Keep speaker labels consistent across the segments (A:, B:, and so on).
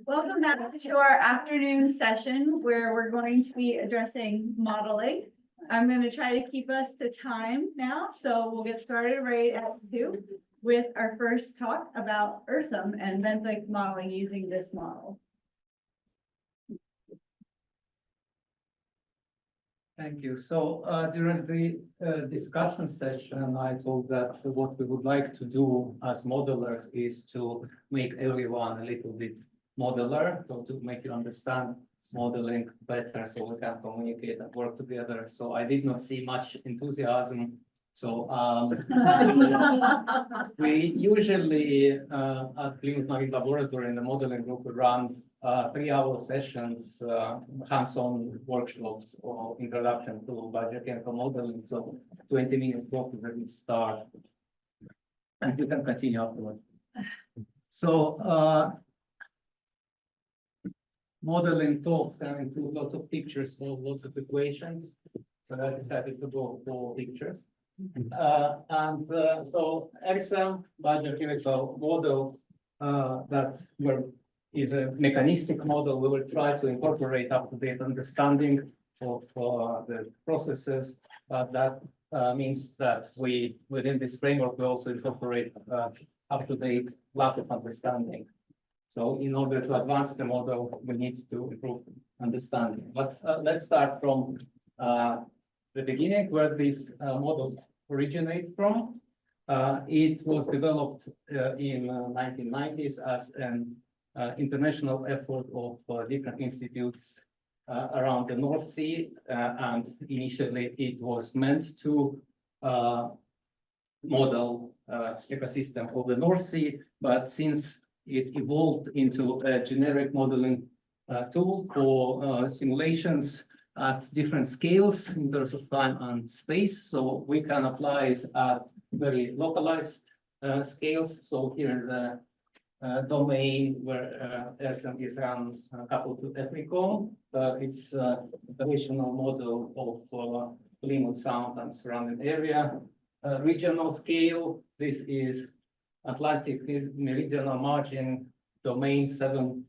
A: Welcome back to our afternoon session where we're going to be addressing modeling. I'm going to try to keep us to time now, so we'll get started right at 2 with our first talk about ERSM and benthic modeling using this model.
B: Thank you. So during the discussion session, I told that what we would like to do as modelers is to make everyone a little bit modeler, so to make you understand modeling better so we can communicate and work together. So I did not see much enthusiasm. So we usually at Plymouth Marine Laboratory in the modeling group run 3-hour sessions, hands-on workshops or introduction to biochemical modeling. So 20-minute block is a good start. And you can continue afterwards. So modeling talks can include lots of pictures or lots of equations. So I decided to go for pictures. So ERSM biochemical model that is a mechanistic model. We will try to incorporate up-to-date understanding of the processes. That means that we, within this framework, we also incorporate up-to-date lack of understanding. So in order to advance the model, we need to improve understanding. But let's start from the beginning, where this model originates from. It was developed in 1990s as an international effort of different institutes around the North Sea, and initially it was meant to model ecosystem of the North Sea, but since it evolved into a generic modeling tool for simulations at different scales in terms of time and space, so we can apply it at very localized scales. So here is a domain where ERSM is coupled to EFRICOM. It's a operational model of Plymouth Sound and surrounding area. Regional scale, this is Atlantic meridional margin domain 7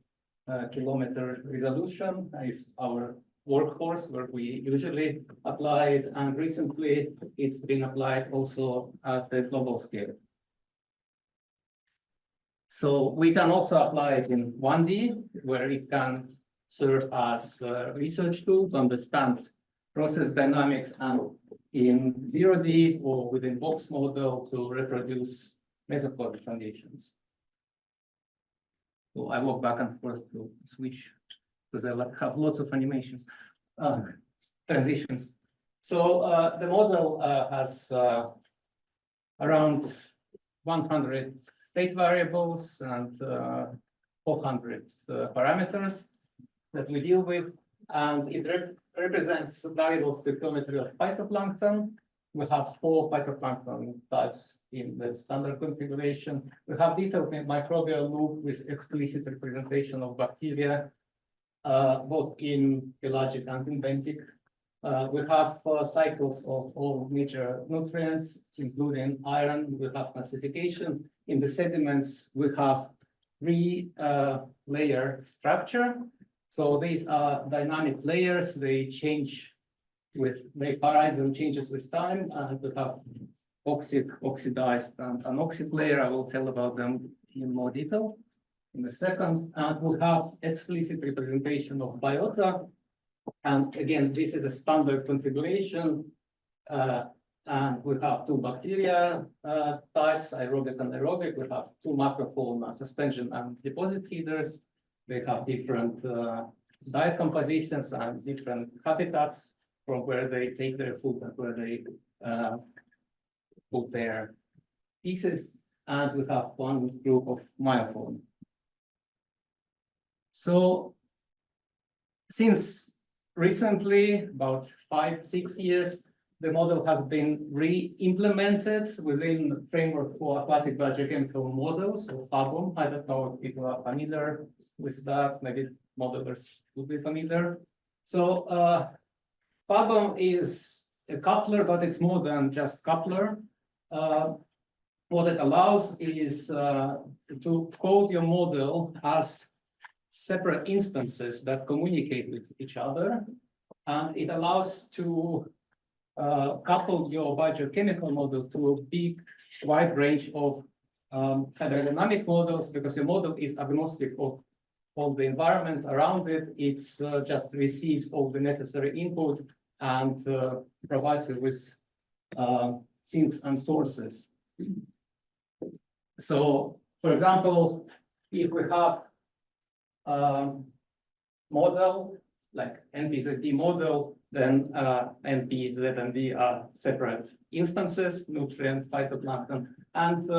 B: kilometer resolution is our workhorse where we usually apply it, and recently it's been applied also at the global scale. So we can also apply it in 1D, where it can serve as a research tool to understand process dynamics, and in 0D or within box model to reproduce mesopause conditions. So I walk back and forth to switch because I have lots of animations, transitions. So the model has around 100 state variables and 400 parameters that we deal with, and it represents variable stoichiometry of phytoplankton. We have 4 phytoplankton types in the standard configuration. We have detailed microbial loop with explicit representation of bacteria, both in pelagic and in benthic. We have cycles of all major nutrients, including iron. We have classification. In the sediments, we have 3-layer structure. So these are dynamic layers. They change with the horizon changes with time, and we have oxidized, and anoxic layer. I will tell about them in more detail in a second. And we have explicit representation of biota. And again, this is a standard configuration. And we have 2 bacteria types, aerobic and aerobic. We have 2 macrofauna, suspension and deposit feeders. They have different diet compositions and different habitats from where they take their food and where they put their pieces. And we have 1 group of myofauna. So since recently, about 5-6 years, the model has been re-implemented within the framework for aquatic biochemical models, or FABOM. I don't know if people are familiar with that. Maybe modelers would be familiar. So FABOM is a coupler, but it's more than just coupler. What it allows is to code your model as separate instances that communicate with each other. And it allows to couple your biogeochemical model to a big, wide range of hydrodynamic models, because your model is agnostic of all the environment around it. It's just receives all the necessary input and provides you with sinks and sources. So, for example, if we have a model like NPZD model, then NP, Z, and D are separate instances, nutrient, phytoplankton, and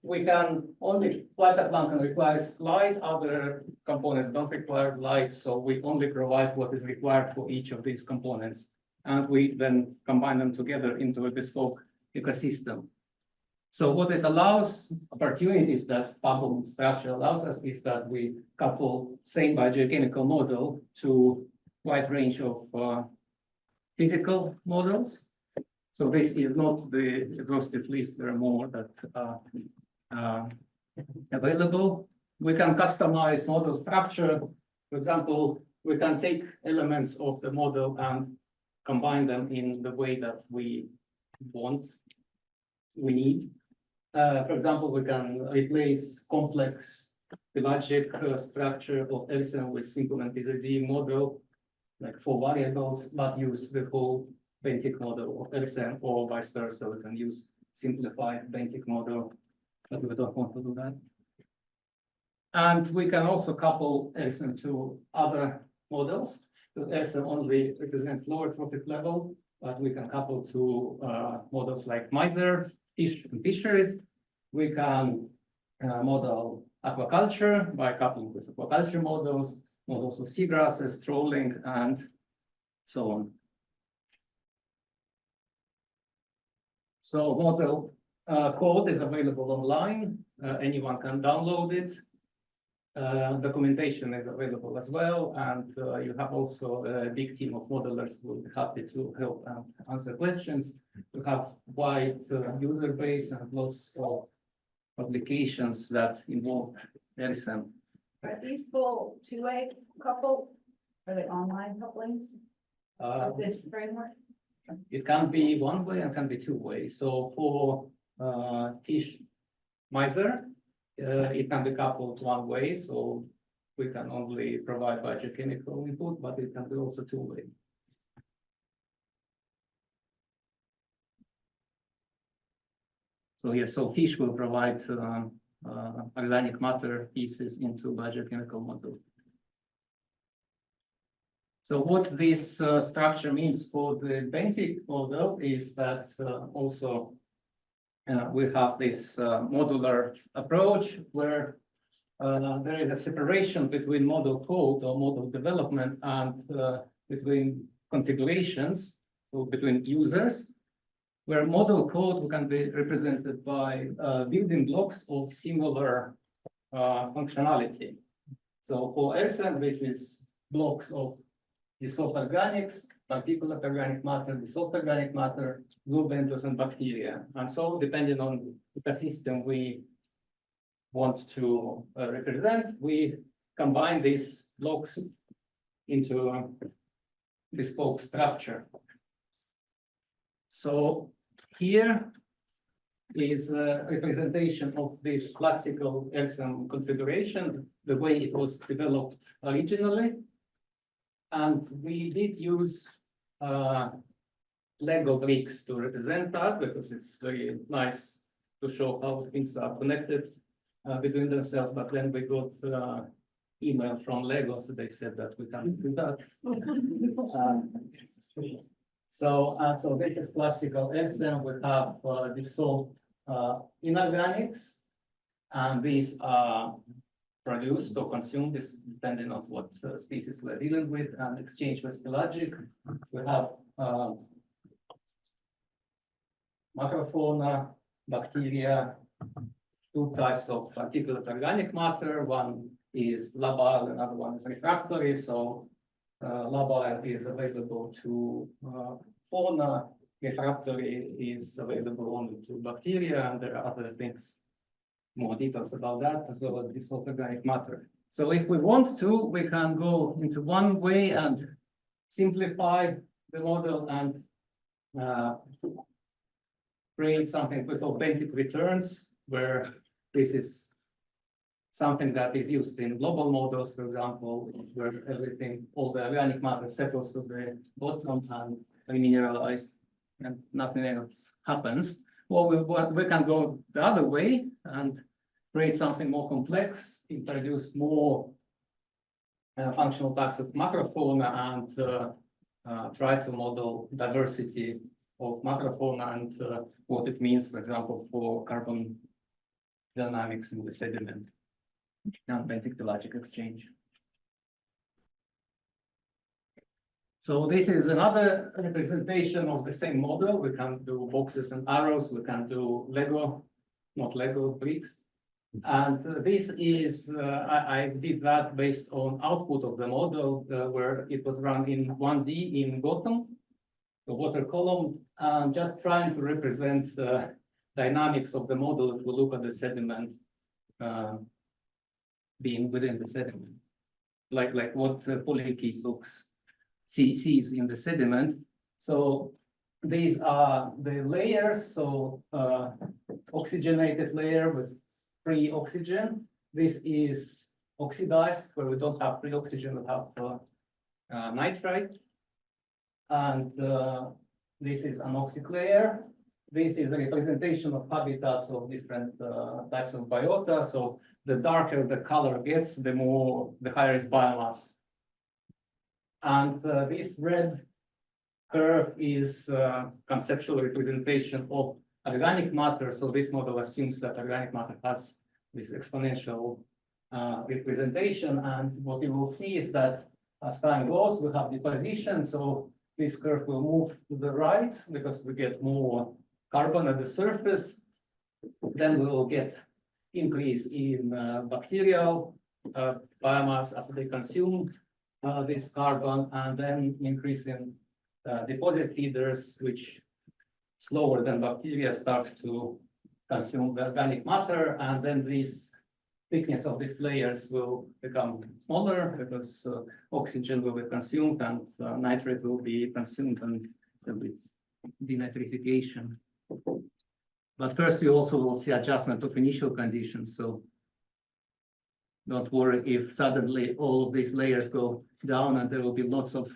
B: we can only, phytoplankton requires light, other components don't require light, so we only provide what is required for each of these components, and we then combine them together into a bespoke ecosystem. So what it allows, opportunities that bubble structure allows us, is that we couple same biogeochemical model to wide range of physical models. So this is not the exhaustive list, there are more that are available. We can customize model structure. For example, we can take elements of the model and combine them in the way that we need. For example, we can replace complex pelagic structure of LSM with simple NPZD model, like 4 variables, but use the whole Benthic model of LSM, or vice versa. We can use simplified Benthic model, but we don't want to do that. And we can also couple LSM to other models, because LSM only represents lower trophic level, but we can couple to models like miser, fish, and fisheries. We can model aquaculture by coupling with aquaculture models, models of seagrasses, trolling, and so on. So model code is available online. Anyone can download it. Documentation is available as well, and you have also a big team of modelers who will be happy to help and answer questions. You have wide user base and lots of publications that involve LSM.
A: Are these full two-way couple? Are they online couplings of this framework?
B: It can be one way and can be two way. So for fish miser, it can be coupled one way. So we can only provide biogeochemical input, but it can be also two way. So yes, so fish will provide organic matter pieces into biogeochemical model. So what this structure means for the Benthic model is that also we have this modular approach where there is a separation between model code or model development and between configurations, so between users, where model code can be represented by building blocks of similar functionality. So for LSM, this is blocks of dissolved organics, particulate organic matter, dissolved organic matter, zoobentos, and bacteria. And so depending on the ecosystem we want to represent, we combine these blocks into a bespoke structure. So here is a representation of this classical LSM configuration, the way it was developed originally. And we did use Lego bricks to represent that, because it's very nice to show how things are connected between themselves. But then we got email from Lego, so they said that we can't do that. So this is classical LSM. We have dissolved inorganics, and these are produced or consumed, this depending on what species we're dealing with, and exchange with pelagic. We have macrofauna, bacteria, two types of particulate organic matter. One is labile, another one is refractory. So labile is available to fauna, refractory is available only to bacteria, and there are other things, more details about that, as well as dissolved organic matter. So if we want to, we can go into one way and simplify the model and create something we call Benthic returns, where this is something that is used in global models, for example, where everything, all the organic matter settles to the bottom and remineralized and nothing else happens. Or we can go the other way and create something more complex, introduce more functional types of macrofauna and try to model diversity of macrofauna and what it means, for example, for carbon dynamics in the sediment and benthic pelagic exchange. So this is another representation of the same model. We can do boxes and arrows. We can do Lego, not Lego bricks. And this is, I did that based on output of the model where it was run in 1D in Gotham, the water column, and just trying to represent dynamics of the model if we look at the sediment being within the sediment, like what Poliki sees in the sediment. So these are the layers. So oxygenated layer with free oxygen. This is oxidized, where we don't have free oxygen, we have nitrite. And this is anoxic layer. This is a representation of habitats of different types of biota. So the darker the color gets, the higher is biomass. And this red curve is conceptual representation of organic matter. So this model assumes that organic matter has this exponential representation. And what you will see is that as time goes, we have deposition. So this curve will move to the right because we get more carbon at the surface. Then we will get increase in bacterial biomass as they consume this carbon, and then increase in deposit feeders, which slower than bacteria start to consume the organic matter, and then this thickness of these layers will become smaller because oxygen will be consumed and nitrate will be consumed, and there will be denitrification. But first, we also will see adjustment of initial conditions. So don't worry if suddenly all of these layers go down and there will be lots of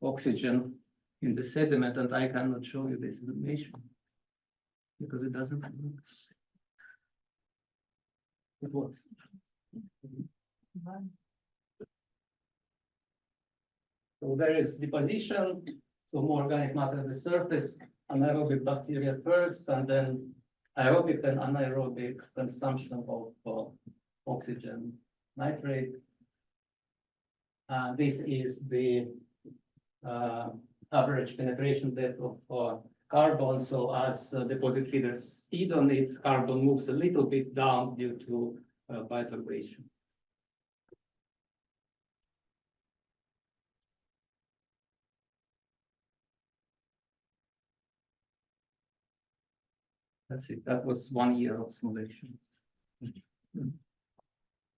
B: oxygen in the sediment, and I cannot show you this information because it doesn't work. It works. So there is deposition, so more organic matter at the surface, anaerobic bacteria first, and then aerobic and anaerobic consumption of oxygen nitrate. This is the average penetration depth of carbon. So as deposit feeders feed on it, carbon moves a little bit down due to bioturbation. That's it. That was 1 year of simulation.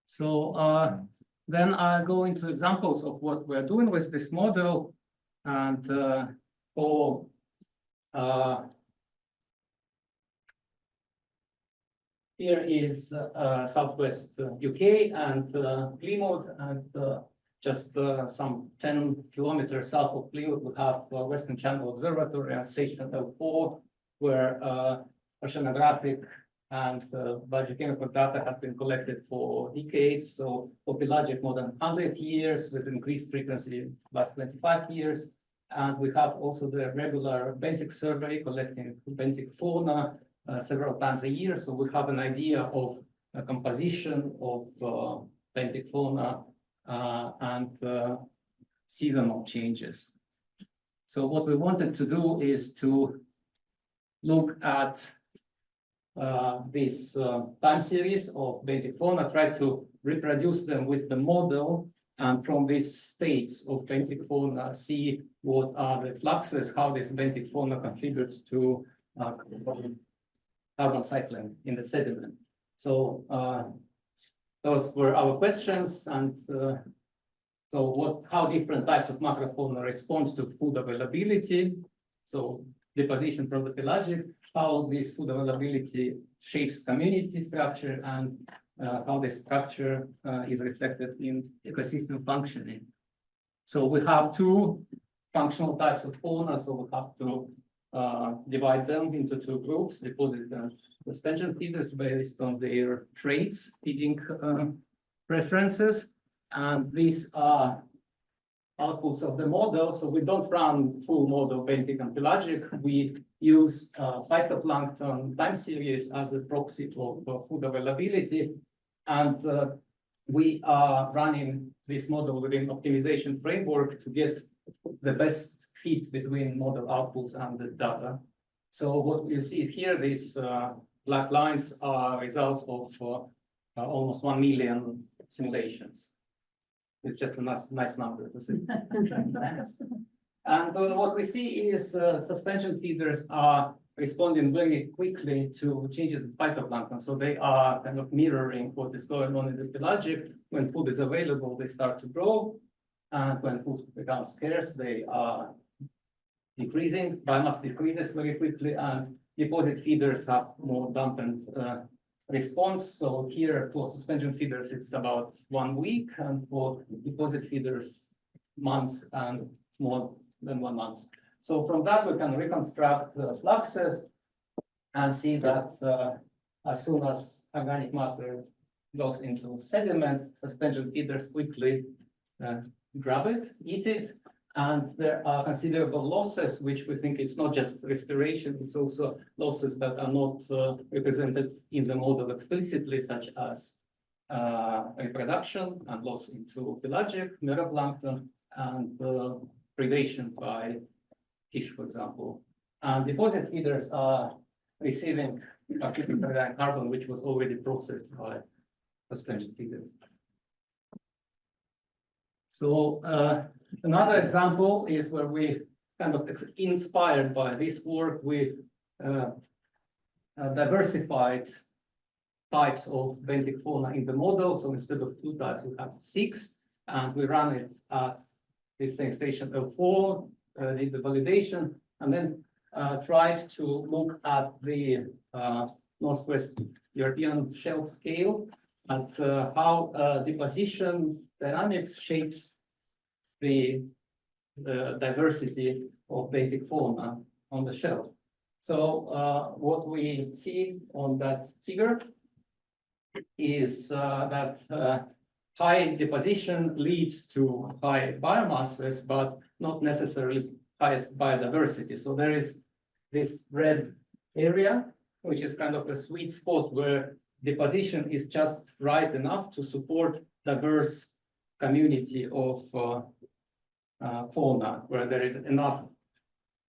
B: So then I go into examples of what we're doing with this model. And for here is Southwest UK and Plymouth, and just some 10 kilometers south of Plymouth, we have Western Channel Observatory and Station L4, where oceanographic and biochemical data have been collected for decades. So for pelagic more than 100 years, with increased frequency last 25 years. And we have also the regular Benthic survey collecting Benthic fauna several times a year. So we have an idea of a composition of Benthic fauna and seasonal changes. So what we wanted to do is to look at this time series of Benthic fauna, try to reproduce them with the model, and from these states of Benthic fauna, see what are the fluxes, how this Benthic fauna contributes to carbon cycling in the sediment. So those were our questions. And so how different types of macrofauna respond to food availability. So deposition from the pelagic, how this food availability shapes community structure, and how the structure is reflected in ecosystem functioning. So we have two functional types of fauna, so we have to divide them into two groups, deposit and suspension feeders based on their traits, feeding preferences. And these are outputs of the model. So we don't run full model Benthic and pelagic. We use phytoplankton time series as a proxy for food availability. And we are running this model within optimization framework to get the best fit between model outputs and the data. So what you see here, these black lines are results of almost 1 million simulations. It's just a nice number to see. And what we see is suspension feeders are responding very quickly to changes in phytoplankton. So they are kind of mirroring what is going on in the pelagic. When food is available, they start to grow. And when food becomes scarce, they are decreasing. Biomass decreases very quickly, and deposit feeders have more dampened response. So here for suspension feeders, it's about 1 week, and for deposit feeders, months and more than 1 month. So from that, we can reconstruct the fluxes and see that as soon as organic matter goes into sediment, suspension feeders quickly grab it, eat it, and there are considerable losses, which we think it's not just respiration, it's also losses that are not represented in the model explicitly, such as reproduction and loss into pelagic, meroplankton, and predation by fish, for example. And deposit feeders are receiving carbon, which was already processed by suspension feeders. So another example is where we kind of inspired by this work, we diversified types of benthic fauna in the model. So instead of 2 types, we have 6, and we ran it at the same station L4, did the validation, and then tried to look at the Northwest European shelf scale and how deposition dynamics shapes the diversity of benthic fauna on the shelf. So what we see on that figure is that high deposition leads to high biomasses, but not necessarily highest biodiversity. So there is this red area, which is kind of a sweet spot where deposition is just right enough to support diverse community of fauna, where there is enough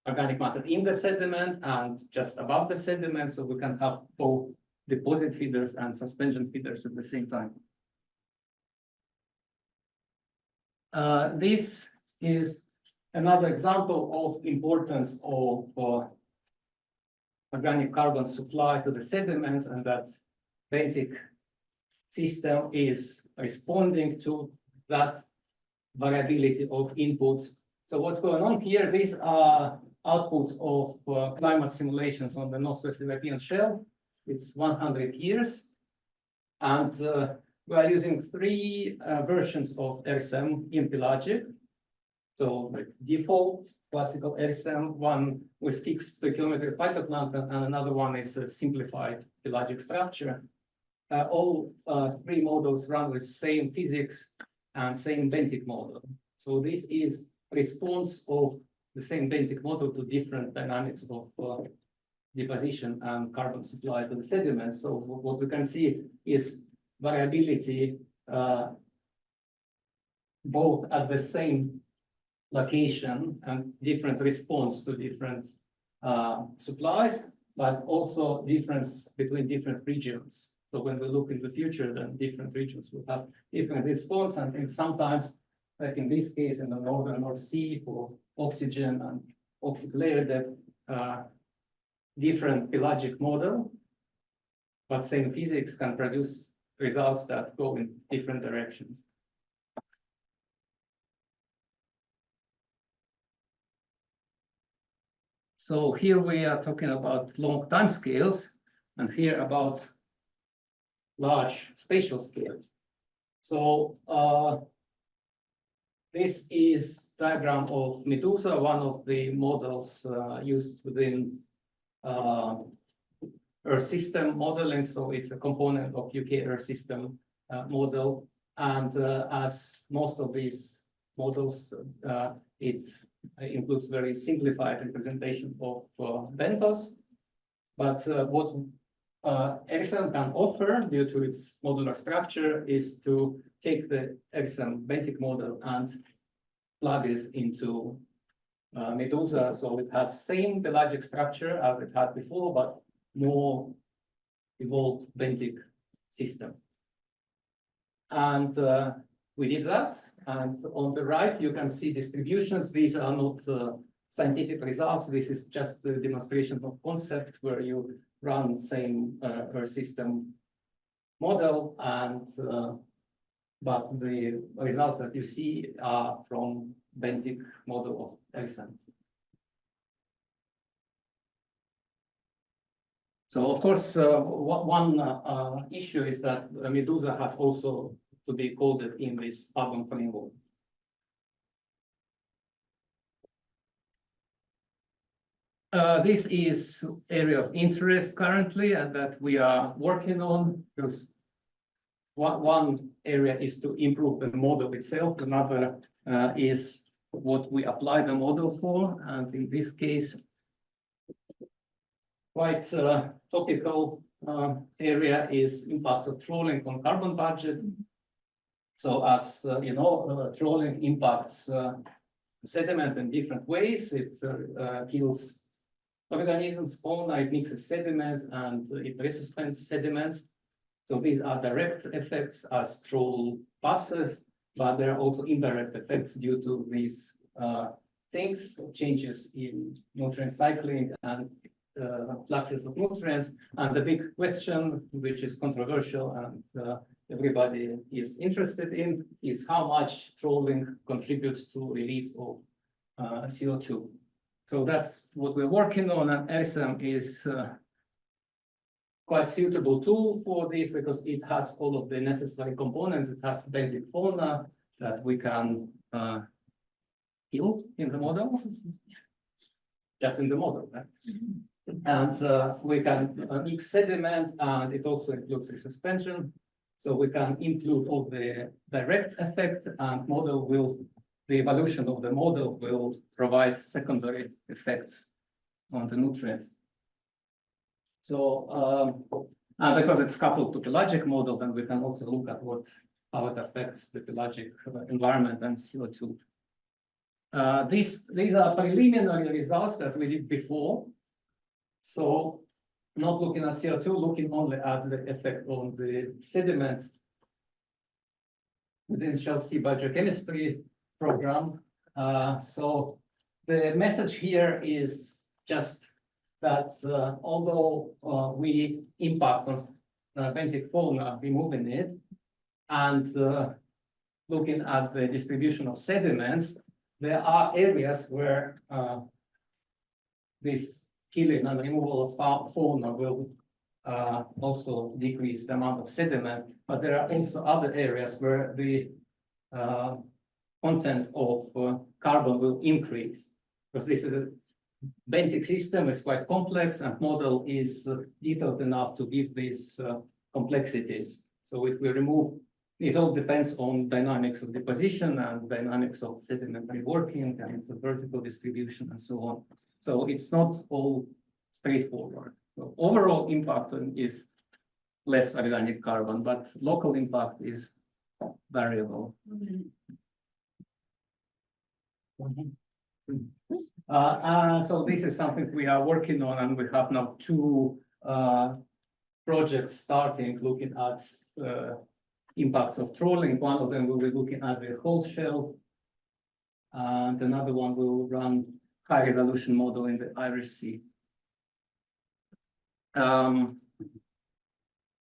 B: organic matter in the sediment and just above the sediment, so we can have both deposit feeders and suspension feeders at the same time. This is another example of importance of organic carbon supply to the sediments, and that benthic system is responding to that variability of inputs. So what's going on here? These are outputs of climate simulations on the Northwest European shelf. It's 100 years. And we are using 3 versions of RSM in pelagic. So the default classical RSM, one with fixed stoichiometry phytoplankton, and another one is a simplified pelagic structure. All 3 models run with same physics and same benthic model. So this is response of the same benthic model to different dynamics of deposition and carbon supply to the sediment. So what we can see is variability both at the same location and different response to different supplies, but also difference between different regions. So when we look in the future, then different regions will have different response, and sometimes, like in this case, in the northern North Sea for oxygen and oxyclair depth, different pelagic model, but same physics can produce results that go in different directions. So here we are talking about long time scales, and here about large spatial scales. So this is diagram of Medusa, one of the models used within Earth system modeling. So it's a component of UK Earth system model. And as most of these models, it includes very simplified representation of benthos. But what XM can offer due to its modular structure is to take the XM Benthic model and plug it into Medusa. So it has same pelagic structure as it had before, but more evolved Benthic system. And we did that. And on the right, you can see distributions. These are not scientific results. This is just a demonstration of concept where you run same Earth system model, and but the results that you see are from Benthic model of XM. So of course, one issue is that Medusa has also to be coded in this urban framework. This is area of interest currently, and that we are working on, because one area is to improve the model itself. Another is what we apply the model for. And in this case, quite topical area is impacts of trawling on carbon budget. So as you know, trawling impacts sediment in different ways. It kills organisms, fauna, it mixes sediments, and it resuspends sediments. So these are direct effects as trawl passes, but there are also indirect effects due to these things, changes in nutrient cycling and fluxes of nutrients. And the big question, which is controversial and everybody is interested in, is how much trawling contributes to release of CO2. So that's what we're working on, and XM is quite suitable tool for this because it has all of the necessary components. It has benthic fauna that we can kill in the model, just in the model, right? And we can mix sediment, and it also includes the suspension. So we can include all the direct effect, and model will, the evolution of the model will provide secondary effects on the nutrients. So because it's coupled to pelagic model, then we can also look at how it affects the pelagic environment and CO2. These are preliminary results that we did before. So not looking at CO2, looking only at the effect on the sediments within Shelf Sea biogeochemistry program. So the message here is just that although we impact on benthic fauna, removing it, and looking at the distribution of sediments, there are areas where this killing and removal of fauna will also decrease the amount of sediment, but there are also other areas where the content of carbon will increase, because this is a benthic system, is quite complex, and model is detailed enough to give these complexities. So if we remove, it all depends on dynamics of deposition and dynamics of sedimentary working and the vertical distribution and so on. So it's not all straightforward. So overall impact is less organic carbon, but local impact is variable. So this is something we are working on, and we have now two projects starting looking at impacts of trawling. One of them will be looking at the whole shelf, and another one will run high resolution model in the Irish Sea.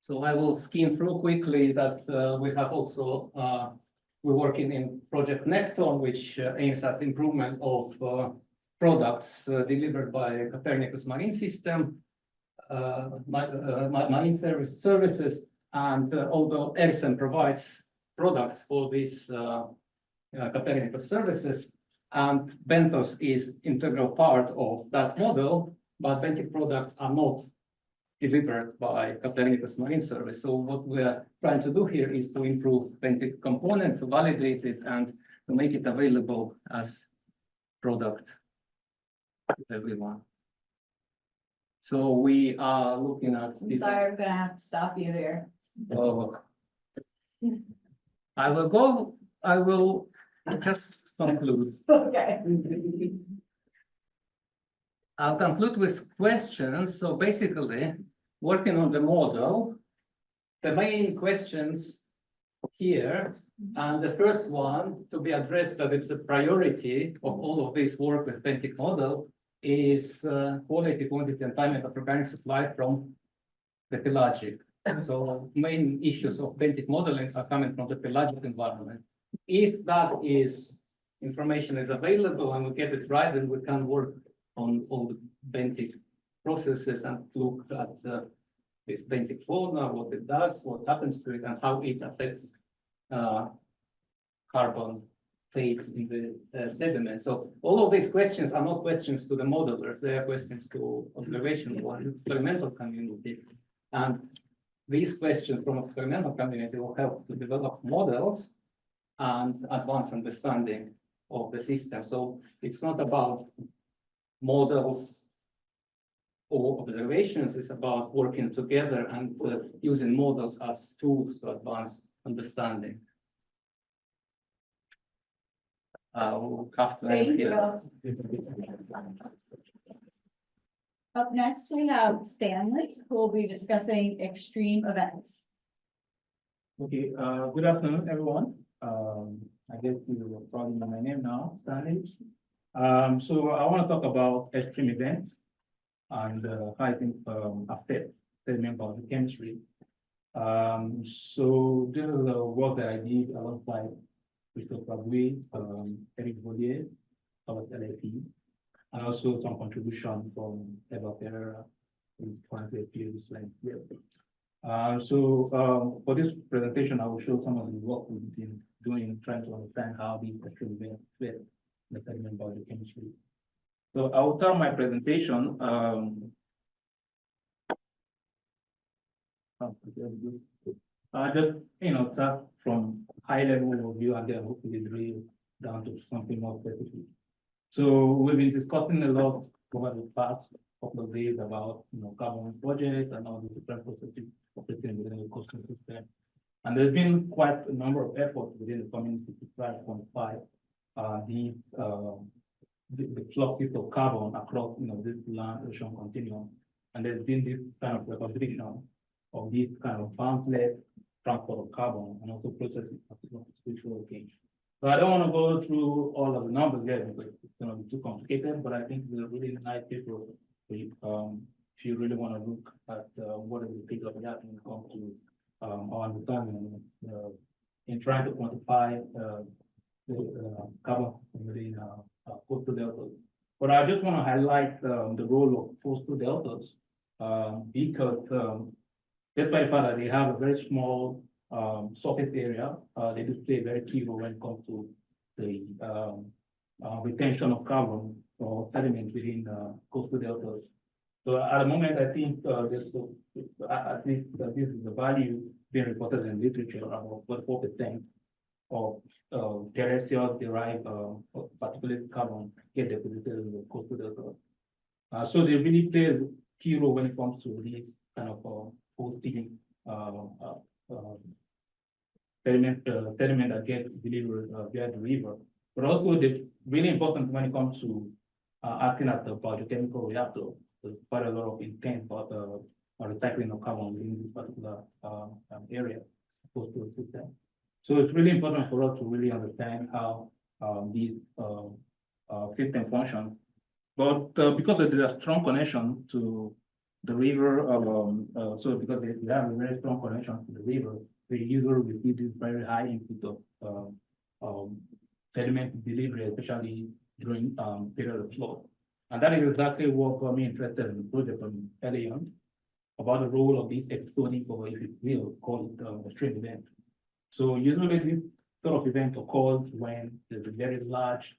B: So I will skim through quickly that we have also, we're working in Project Necton, which aims at improvement of products delivered by Copernicus Marine System, marine services, and although Ericsson provides products for these Copernicus services, and Benthos is integral part of that model, but Benthic products are not delivered by Copernicus Marine Service. So what we are trying to do here is to improve Benthic component, to validate it, and to make it available as product to everyone. So we are looking at.
A: I'm sorry, I'm gonna have to stop you there.
B: I will just conclude.
A: Okay.
B: I'll conclude with questions. So basically, working on the model, the main questions here, and the first one to be addressed, that it's a priority of all of this work with Benthic model, is quality, quantity, and timing of organic supply from the pelagic. So main issues of Benthic modeling are coming from the pelagic environment. If that information is available and we get it right, then we can work on all the Benthic processes and look at this Benthic fauna, what it does, what happens to it, and how it affects carbon fate in the sediment. So all of these questions are not questions to the modelers, they are questions to observational and experimental community. And these questions from experimental community will help to develop models and advance understanding of the system. So it's not about models or observations, it's about working together and using models as tools to advance understanding. We'll have to end here.
A: Up next, we have Stanley, who will be discussing extreme events.
C: Okay, good afternoon, everyone. I guess you probably know my name now, Stanley. So I want to talk about extreme events and how I think affect sediment biochemistry. So this is the work that I did alongside Christopher Gouy, Eric Vaudier, about LFE, and also some contribution from Eva Ferreira, who's currently a PhD student here. For this presentation, I will show some of the work we've been doing, trying to understand how these extreme events fit the sediment biochemistry. So I will start my presentation. Just start from high level overview and then hopefully drill down to something more specific. So we've been discussing a lot over the past couple of days about carbon projects and all the different processes operating within the coastal system. And there's been quite a number of efforts within the community to try to quantify the fluxes of carbon across this land ocean continuum. And there's been this kind of recognition of this kind of boundless transport of carbon and also processing of spiritual change. So I don't want to go through all of the numbers here because it's going to be too complicated, but I think it's a really nice paper for you, if you really want to look at what is the state of the art when it comes to our understanding in trying to quantify the carbon within coastal deltas. But I just want to highlight the role of coastal deltas because despite the fact that they have a very small surface area, they do play a very key role when it comes to the retention of carbon or sediment within coastal deltas. So at the moment, I think at least this is the value being reported in literature about 4% of terrestrial derived particulate carbon get deposited in the coastal delta. So they really play a key role when it comes to these kind of hosting sediment that gets delivered via the river. But also they're really important when it comes to acting as the biochemical reactor. There's quite a lot of intent about recycling of carbon within this particular area, coastal system. So it's really important for us to really understand how these system function. But because there's a strong connection to the river, so because they have a very strong connection to the river, we usually receive this very high input of sediment delivery, especially during period of flood. And that is exactly what got me interested in the project from early on, about the role of this episodic, or if you will, call it extreme event. So usually this sort of event occurs when there's a very large,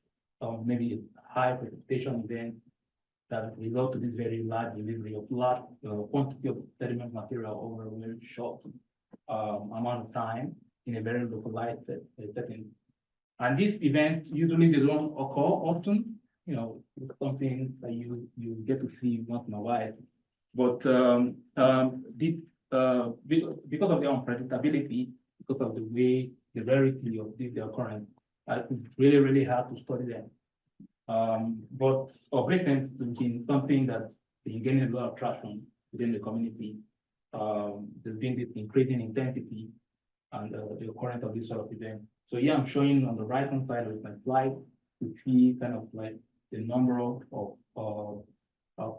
C: maybe high precipitation event that result to this very large delivery of large quantity of sediment material over a very short amount of time in a very localized setting. And these events usually they don't occur often. You know, it's something that you get to see once in a while. But this because of the unpredictability, because of the way the rarity of these occurrence, it's really hard to study them. But of recent, it's been something that's been gaining a lot of traction within the community. There's been this increasing intensity and the occurrence of this sort of event. So here I'm showing on the right hand side of my slide to see kind of like the number of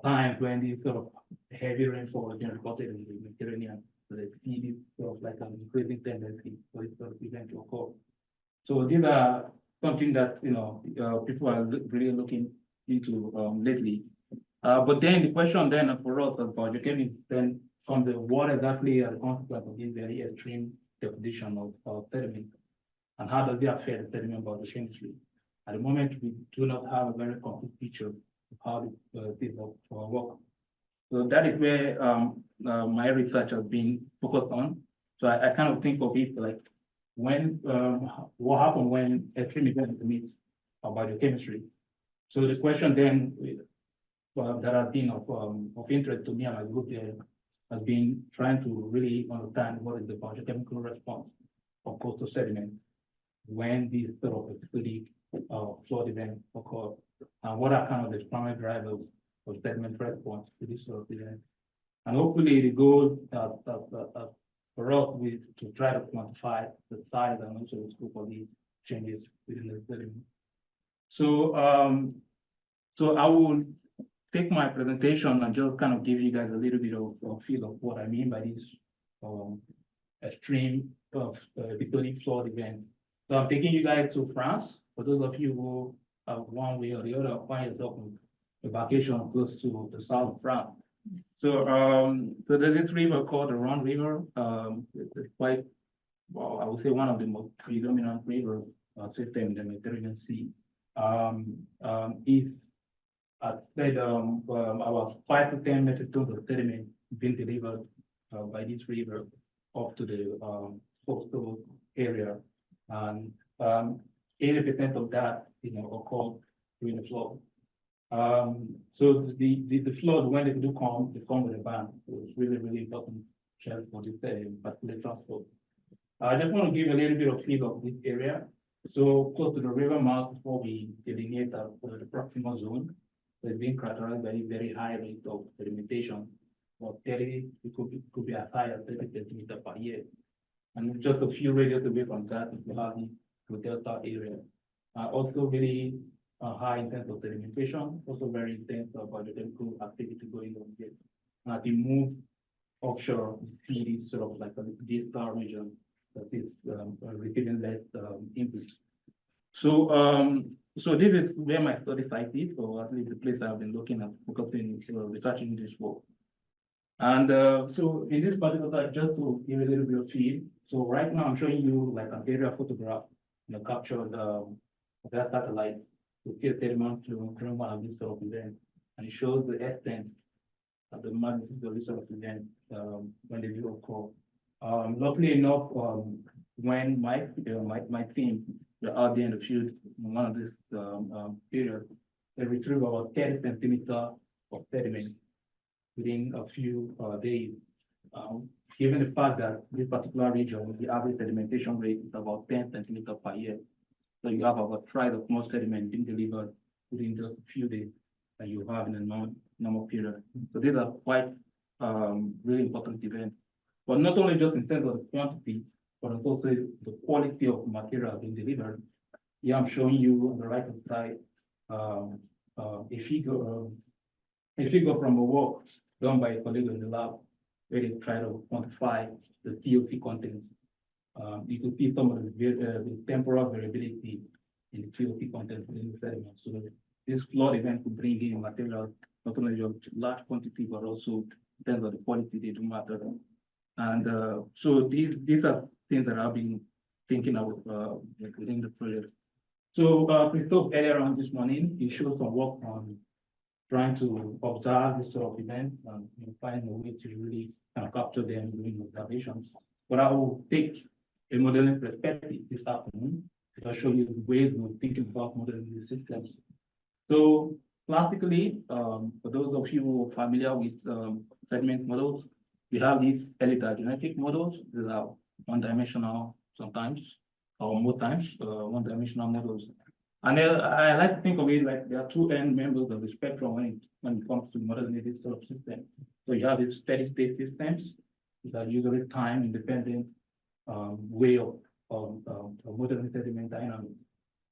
C: times when this sort of heavy rainfall has been reported in the Mediterranean. So they see this sort of like an increasing tendency for this sort of event to occur. So these are something that people are really looking into lately. But then the question then for us as biodynamics then comes the what exactly are the consequences of this very extreme deposition of sediment, and how does it affect the sediment biochemistry? At the moment, we do not have a very complete picture of how this work. So that is where my research has been focused on. So I kind of think of it like when what happened when extreme events meet biochemistry. So the question then that has been of interest to me and my group there has been trying to really understand what is the biochemical response of coastal sediment when these sort of episodic flood events occur, and what are kind of the primary drivers of sediment response to this sort of event. And hopefully the goal for us is to try to quantify the size and also the scope of these changes within the sediment. So so I will take my presentation and just kind of give you guys a little bit of feel of what I mean by this extreme episodic flood event. So I'm taking you guys to France. For those of you who have one way or the other find yourself on a vacation close to the south of France. So so there's this river called the Rhone River. It's quite, well, I would say one of the most predominant river system in the Mediterranean Sea. If I said about 5 to 10 metric tons of sediment being delivered by this river up to the coastal area, and 80% of that, occurred during the flood. So the flood, when they do come, they come with a ban. So it's really important shelf for this particular transport. I just want to give a little bit of feel of this area. So close to the river mouth, before we delineate the proximal zone, so it's being characterized by a very high rate of sedimentation. Or 30, it could be as high as 30 centimeters per year. And just a few radius away from that, you have the delta area. Also very high in terms of sedimentation, also very intense biological activity going on here. And as you move offshore, you see this sort of like a distal region that is receiving less input. So so this is where my study site is, or at least the place I've been looking at, focusing, researching this work. And so in this particular, just to give a little bit of feel. So right now I'm showing you like an aerial photograph, captured that satellite to see a sediment during one of these sort of events, and it shows the extent of the magnitude of this sort of event when they do occur. Luckily enough, when my team were out there in the field in one of these periods, they retrieved about 10 centimeters of sediment within a few days. Given the fact that this particular region, the average sedimentation rate is about 10 centimeters per year. So you have about twice of more sediment being delivered within just a few days than you have in a normal period. So these are quite really important events. But not only just in terms of the quantity, but also the quality of material being delivered. Here I'm showing you on the right hand side a figure from a work done by a colleague in the lab, where they try to quantify the CO2 contents. You can see some of the temporal variability in the CO2 content within the sediment. So this flood event could bring in material, not only of large quantity, but also in terms of the quality, they do matter. And so these are things that I've been thinking of within the project. So Christoph earlier on this morning, he showed some work on trying to observe this sort of event and find a way to really capture them during observations. But I will take a modeling perspective this afternoon to show you the ways we're thinking about modeling these systems. So classically, for those of you who are familiar with sediment models, we have these early diagenetic models. These are one-dimensional sometimes, or most times, one-dimensional models. And I like to think of it like there are two end members of the spectrum when it comes to modeling this sort of system. So you have these steady state systems, which are usually time independent way of modeling sediment dynamics.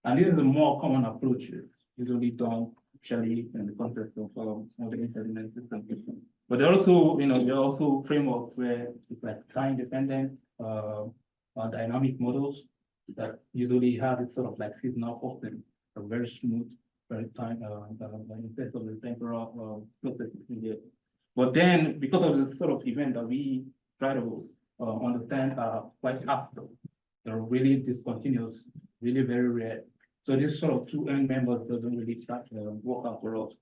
C: And this is a more common approach, usually done actually in the context of modeling sediment systems. But there are also frameworks where it's like time dependent dynamic models that usually have this sort of like seasonal pattern, a very smooth, very time instead of the temporal processes in there. But then, because of the sort of event that we try to understand are quite active, they're really discontinuous, really very rare. So this sort of two end members doesn't really work out for us.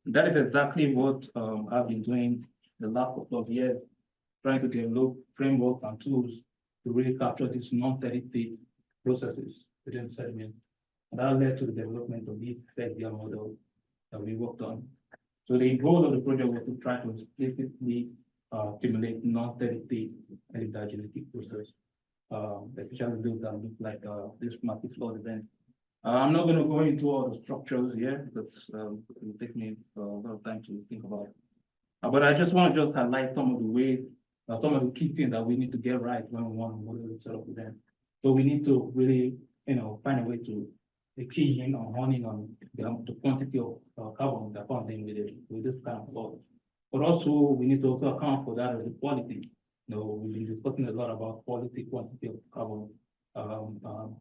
C: That is exactly what I've been doing the last couple of years, trying to develop frameworks and tools to really capture these non-steady state processes within sediment. And that led to the development of this FEDIA model that we worked on. So the goal of the project was to try to explicitly simulate non-steady state diagenetic process, especially those that look like this massive flood event. I'm not going to go into all the structures here because it will take me a lot of time to think about. But I just want to just highlight some of the ways, some of the key things that we need to get right when we want to model this sort of event. So we need to really, find a way to key in on honing on the quantity of carbon that comes in with this kind of flood. But also we need to also account for that as the quality. We've been discussing a lot about quality, quantity of carbon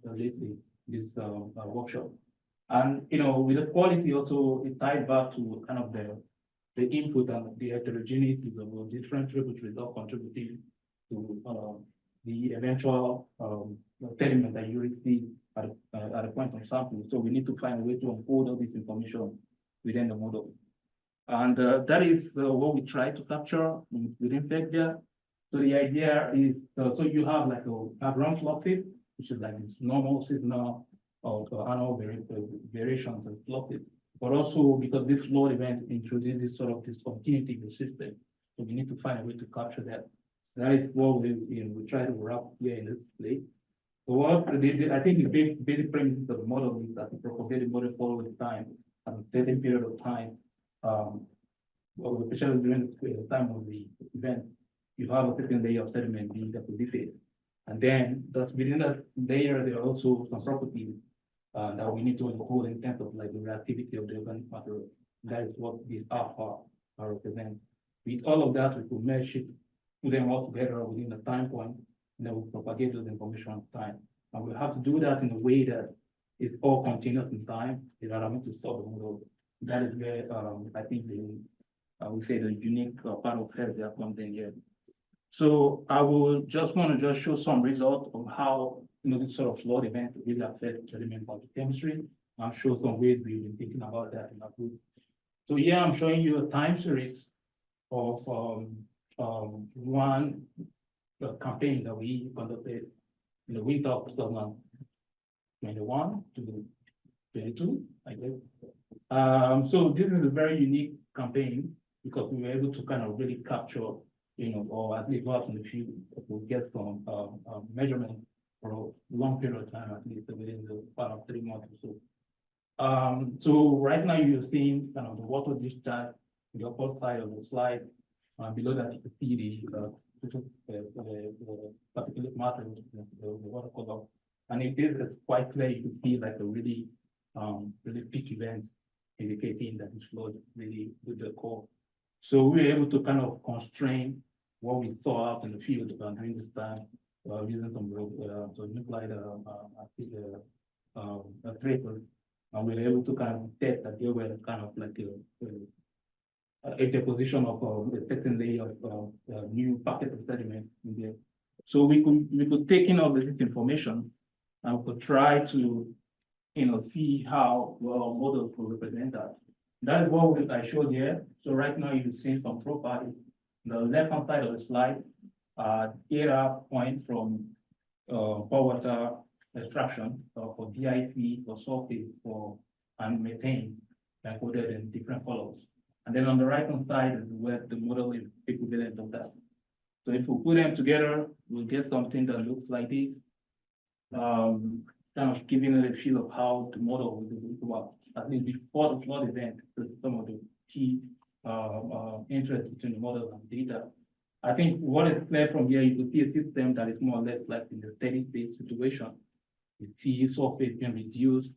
C: lately this workshop. And with the quality also, it ties back to kind of the input and the heterogeneity of different tributaries that contributing to the eventual sediment that you receive at a point of sample. So we need to find a way to encode all this information within the model. And that is what we try to capture within FEDIA. So the idea is, so you have like a ground fluxes, which is like this normal seasonal or annual variations of fluxes. But also because this flood event introduces sort of discontinuity in the system. So we need to find a way to capture that. That is what we try to wrap here in this place. So what I think the basic premise of the model is that the propagated model follows time at a certain period of time. Especially during the time of the event, you have a certain layer of sediment being deposited. And then that's within that layer, there are also some properties that we need to encode in terms of like the reactivity of the organic matter. That is what these alpha represent. With all of that, we could mesh it, put them all together within a time point, and then we propagate those information on time. And we have to do that in a way that is all continuous in time in order to solve the model. That is where I think we say the unique part of FEDIA comes in here. So I will just want to show some results of how this sort of flood event really affects sediment chemistry. I'll show some ways we've been thinking about that in our group. So here I'm showing you a time series of one campaign that we conducted in the winter of 2021 to 22, I guess. So this is a very unique campaign because we were able to kind of really capture, or at least go out in the field to get some measurement for a long period of time, at least within the span of 3 months or so. So right now you're seeing kind of the water discharge on the upper side of the slide. Below that you can see the particulate matter, the water color. And it is quite clear, you can see like a really peak event indicating that this flood really with the core. So we were able to kind of constrain what we saw out in the field during this time, using some nuclide tracers. And we were able to kind of test that they were kind of like a deposition of a certain layer of new packet of sediment in there. So we could take in all this information and we could try to, see how well models could represent that. That is what I showed here. So right now you're seeing some profiles. The left-hand side of the slide, data point from pore water extraction for DIC, for sulfate, and methane, encoded in different colors. And then on the right-hand side is where the model is equivalent of that. So if we put them together, we'll get something that looks like this. Kind of giving it a feel of how the model will work, at least before the flood event, with some of the key interest between the model and data. I think what is clear from here, you can see a system that is more or less like in the steady state situation. You see sulfate being reduced,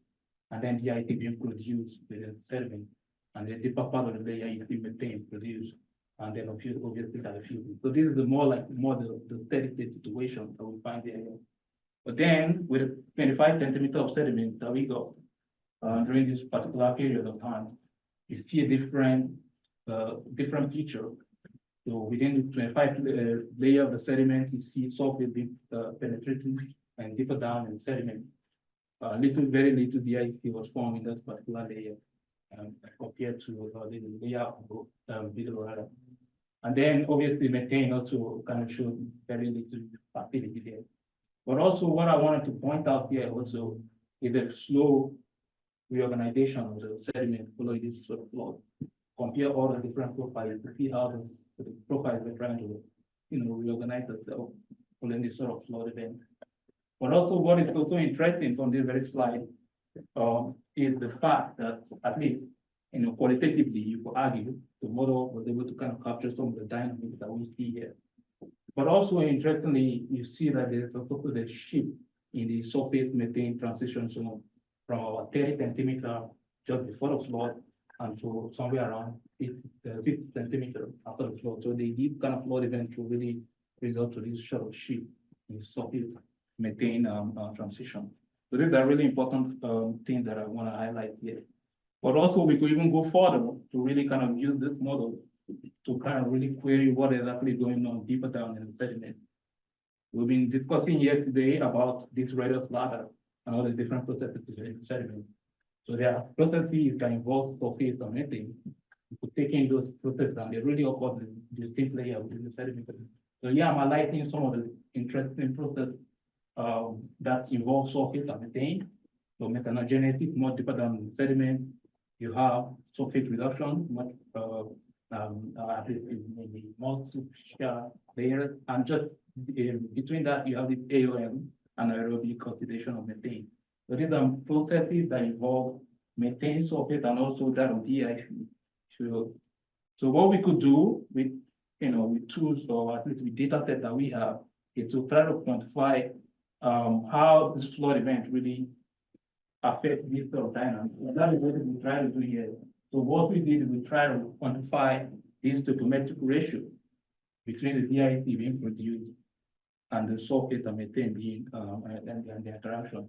C: and then DIT being produced within sediment. And the deeper part of the layer, you see methane produced, and then obviously that fuel. So this is the the steady state situation that we find here. But then with 25 centimeters of sediment that we got during this particular period of time, you see a different feature. So within the 25 layer of the sediment, you see sulfate being penetrating and deeper down in sediment. Very little DIC was formed in that particular layer compared to the layer below rather. And then obviously methane also kind of showed very little activity there. But also what I wanted to point out here also is the slow reorganization of the sediment following this sort of flood. Compare all the different profiles to see how the profiles are trying to, reorganize themselves following this sort of flood event. But also what is also interesting from this very slide is the fact that at least, qualitatively, you could argue the model was able to kind of capture some of the dynamics that we see here. But also interestingly, you see that there's also the shift in the sulfate methane transition zone from about 30 centimeter just before the flood and to somewhere around 50 centimeters after the flood. So the deep kind of flood event will really result to this sort of shift in sulfate methane transition. So these are really important things that I want to highlight here. But also we could even go further to really kind of use this model to kind of really query what is actually going on deeper down in the sediment. We've been discussing here today about this radius ladder and all the different processes in the sediment. So there are processes that involve sulfate and methane. You could take in those processes and they really occur in the distinct layer within the sediment. So yeah, I'm highlighting some of the interesting processes that involve sulfate and methane. So methanogenesis, more deeper down in the sediment. You have sulfate reduction, much at least in the multiple layers, and just between that you have the AOM and aerobic oxidation of methane. So these are processes that involve methane sulfate and also that of DIC. So what we could do with with tools or at least with data set that we have is to try to quantify how this flood event really affect this sort of dynamics. And that is what we try to do here. So what we did, we try to quantify this stoichiometric ratio between the DIC being produced and the sulfate and methane being and the interaction.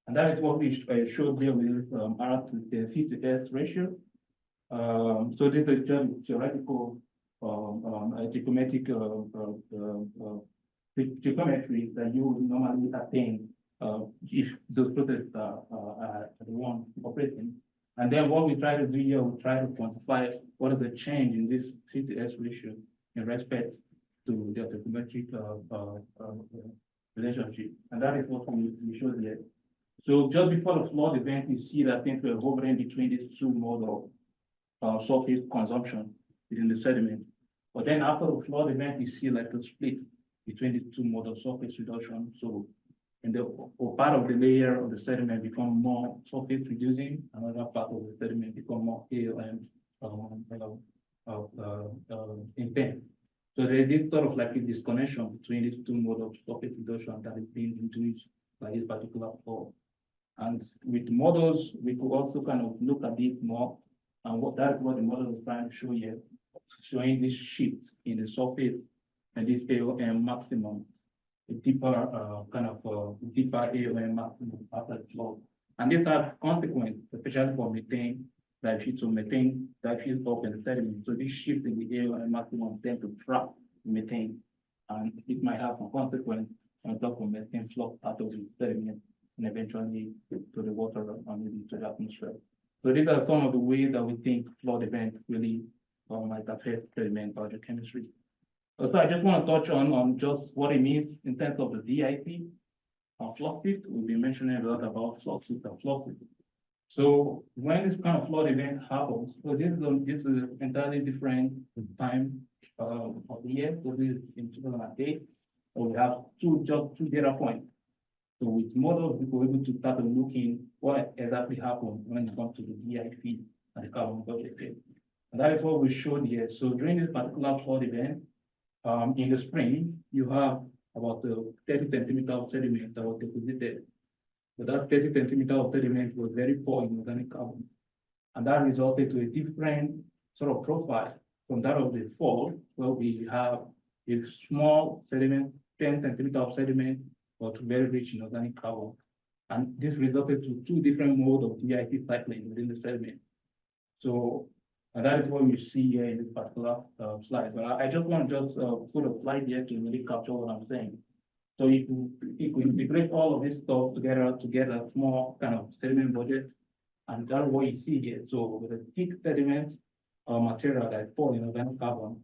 C: And that is what we showed here with R to the C to S ratio. So this is just theoretical geometric geometry that you would normally attain if those processes are the one operating. And then what we try to do here, we try to quantify what is the change in this C to S ratio in respect to the geometric relationship. And that is what we showed here. So just before the flood event, you see that things were hovering between these two modes of sulfate consumption within the sediment. But then after the flood event, you see like the split between the two modes of sulfate reduction. So in the part of the layer of the sediment become more sulfate reducing, another part of the sediment become more AOM intense. So there is sort of like a disconnection between these two modes of sulfate reduction that is being induced by this particular flow. And with models, we could also kind of look at this more, and that is what the model is trying to show here. showing this shift in the surface and this AOM maximum, a deeper deeper AOM maximum after the flood. And these have consequences, especially for methane, diaphyl to methane, diaphyl up in the sediment. So this shift in the AOM maximum tend to trap methane, and it might have some consequence on top of methane flow out of the sediment and eventually to the water and maybe to the atmosphere. So these are some of the ways that we think flood event really might affect sediment biochemistry. So I just want to touch on just what it means in terms of the DIP fluxes. We'll be mentioning a lot about fluxes and fluxes. So when this kind of flood event happens, so this is an entirely different time of the year. So this is in 2008. So we have just two data points. So with models, we were able to start looking what exactly happened when it comes to the DIP and the carbon budget. And that is what we showed here. So during this particular flood event, in the spring, you have about 30 centimeters of sediment that was deposited. So that 30 centimeters of sediment was very poor in organic carbon. And that resulted to a different sort of profile from that of the fall, where we have a small sediment, 10 centimeters of sediment, but very rich in organic carbon. And this resulted to two different modes of DIP cycling within the sediment. So, and that is what we see here in this particular slide. So I just want to put a slide here to really capture what I'm saying. So if we integrate all of this stuff together to get a small kind of sediment budget, and that's what you see here. So with a thick sediment material that fall in organic carbon,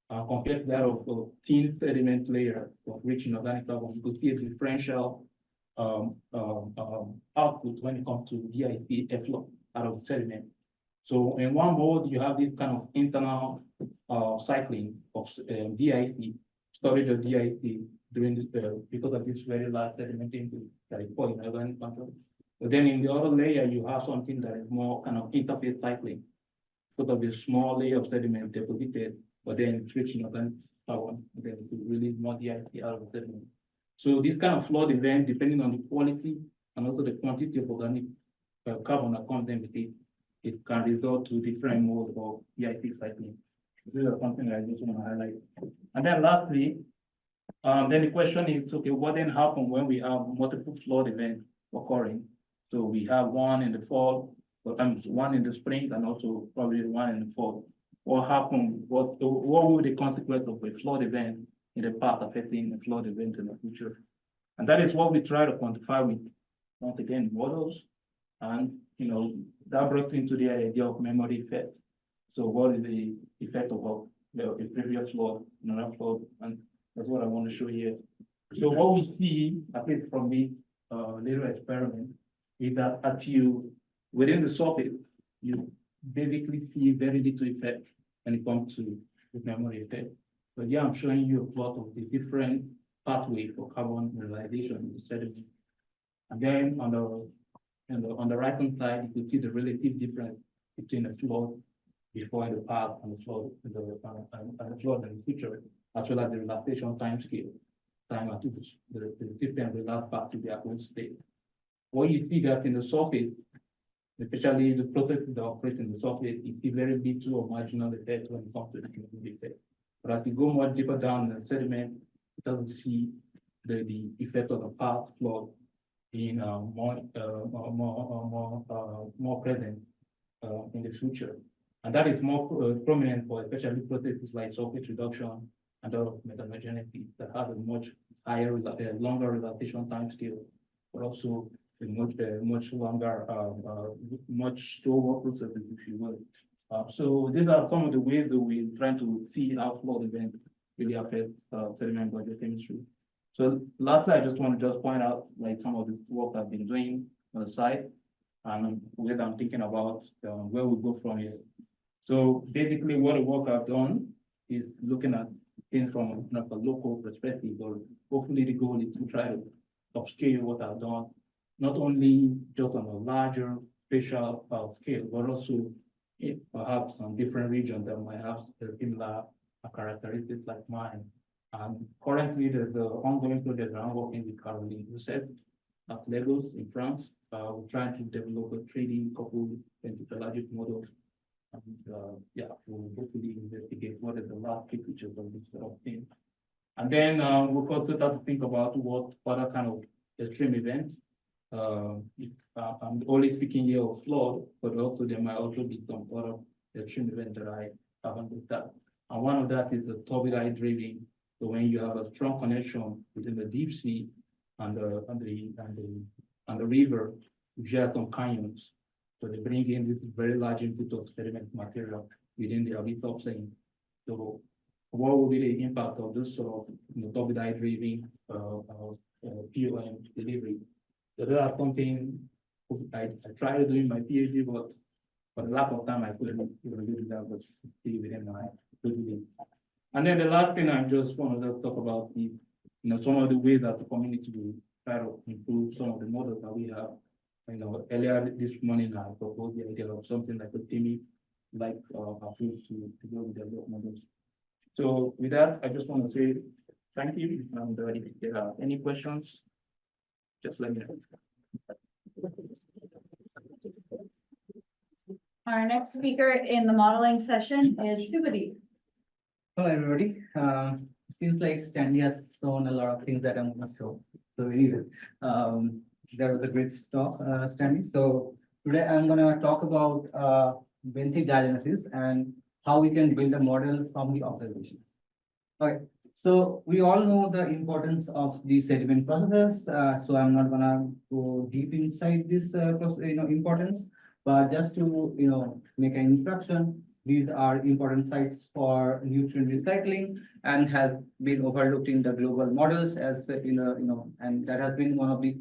C: compared to that of a thin sediment layer of rich in organic carbon, you could see a differential output when it comes to DIP effluent out of the sediment. So in one mode, you have this kind of internal cycling of DIP, storage of DIP during this because of this very large sediment input that is pouring in organic control. But then in the other layer, you have something that is more kind of interface cycling because of the small layer of sediment deposited, but then it's rich in organic carbon, then to release more DIP out of the sediment. So this kind of flood event, depending on the quality and also the quantity of organic carbon that comes in with it, it can result to different modes of DIP cycling. This is something I just want to highlight. And then lastly, then the question is, okay, what then happens when we have multiple flood events occurring? So we have one in the fall, one in the spring, and also probably one in the fall. What happened? What will be the consequence of a flood event in the past affecting a flood event in the future? And that is what we try to quantify with, once again, models. And that brought into the idea of memory effect. So what is the effect of a previous flood, another flood, and that's what I want to show here. So what we see, at least from the little experiment, is that within the surface, you basically see very little effect when it comes to the memory effect. But yeah, I'm showing you a plot of the different pathways for carbon mineralization in the sediment. And then on the right-hand side, you can see the relative difference between the flood before the past and the flood and the flood in the future, as well as the relaxation time scale, time at which the system relax back to their own state. What you see that in the surface, especially the processes that operate in the surface, you see very little or marginal effect when it comes to the chemical effect. But as you go more deeper down in the sediment, it doesn't see the effect of the past flood being more present in the future. And that is more prominent for especially processes like surface reduction and metagenesis that have a much higher, longer relaxation time scale, but also a much longer, much slower processes, if you will. So these are some of the ways that we're trying to see how flood events really affect sediment biochemistry. So lastly, I just want to point out like some of the work I've been doing on the site and where I'm thinking about where we go from here. So basically what the work I've done is looking at things from a local perspective, or hopefully the goal is to try to upscale what I've done, not only just on a larger spatial scale, but also perhaps on different regions that might have similar characteristics like mine. And currently, there's an ongoing project that I'm working with Colleen Petrik at Lagos in France. We're trying to develop a 3D coupled pelagic models And yeah, we'll hopefully investigate what is the last features of this sort of thing. And then we'll also start to think about what other kind of extreme events. I'm only speaking here of flood, but also there might also be some other extreme event that I haven't looked at. And one of that is the turbidite drilling. So when you have a strong connection between the deep sea and the river, you have some canyons. So they bring in this very large input of sediment material within the abyssal plain. So what will be the impact of this sort of turbidite drilling, POM delivery? So that is something I tried to do in my PhD, but for the lack of time, I couldn't do that, but still within my ability. And then the last thing I just want to talk about is, some of the ways that the community will try to improve some of the models that we have. Earlier this morning, I proposed the idea of something like a teaming, like approach to go with the models. So with that, I just want to say thank you. And if there are any questions, just let me know.
A: Our next speaker in the modeling session is Subhadeep.
D: Hello, everybody. Seems like Stanley has shown a lot of things that I'm going to show. So anyway, that was a great talk, Stanley. So today I'm going to talk about Benthic diagenesis and how we can build a model from the observation. Okay. So we all know the importance of the sediment processes. So I'm not going to go deep inside this importance, but just to make an introduction. These are important sites for nutrient recycling and has been overlooked in the global models as and that has been one of the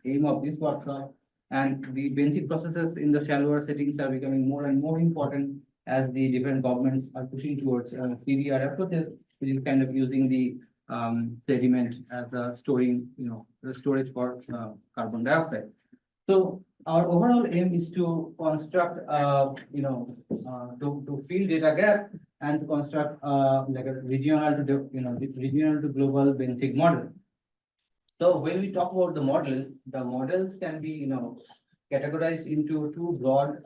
D: aim of this workshop. And the Benthic processes in the shallower settings are becoming more and more important as the different governments are pushing towards CDR approaches, which is kind of using the sediment as a the storage for carbon dioxide. So our overall aim is to construct, to fill data gap and to construct like a regional to global Benthic model. So when we talk about the models can be categorized into two broad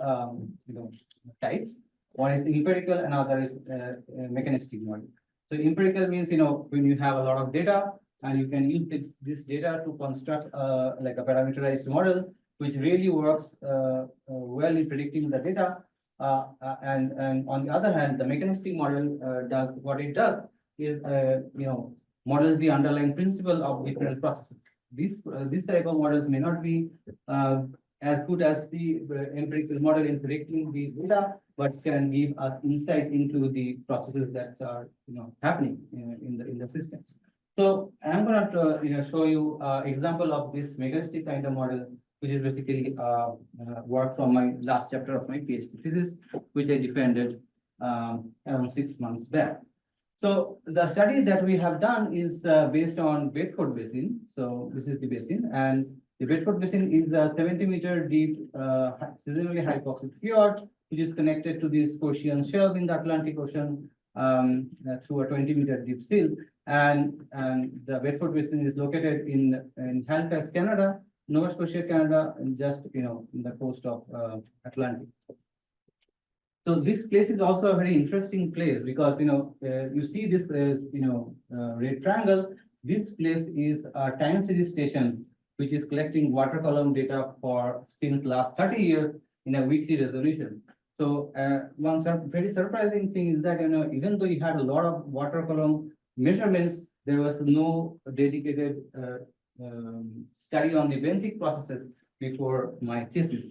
D: types. One is empirical, and other is mechanistic model. So empirical means when you have a lot of data and you can use this data to construct like a parameterized model, which really works well in predicting the data. And on the other hand, the mechanistic model does what it does is models the underlying principle of different processes. This type of models may not be as good as the empirical model in predicting the data, but can give us insight into the processes that are happening in the system. So I'm going to show you example of this mechanistic kind of model, which is basically work from my last chapter of my PhD thesis, which I defended around 6 months back. So the study that we have done is based on Bedford Basin. So this is the basin, and the Bedford Basin is a 70-meter deep seasonally hypoxic fjord, which is connected to the Scotian Shelf in the Atlantic Ocean through a 20-meter deep sill. And the Bedford Basin is located in Halifax, Canada, Nova Scotia, Canada, and just in the coast of Atlantic. So this place is also a very interesting place because you see this red triangle. This place is a time series station which is collecting water column data for since last 30 years in a weekly resolution. So one very surprising thing is that even though you had a lot of water column measurements, there was no dedicated study on the Benthic processes before my thesis.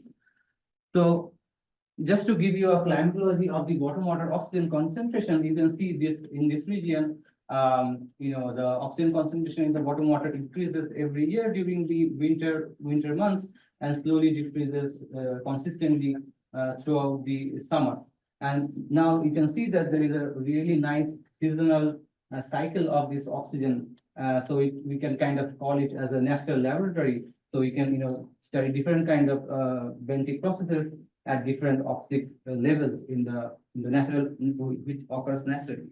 D: So just to give you a climatology of the bottom water oxygen concentration, you can see this in this region. The oxygen concentration in the bottom water increases every year during the winter months and slowly decreases consistently throughout the summer. And now you can see that there is a really nice seasonal cycle of this oxygen. So we can kind of call it as a natural laboratory. So we can study different kind of Benthic processes at different oxic levels in the natural, which occurs naturally.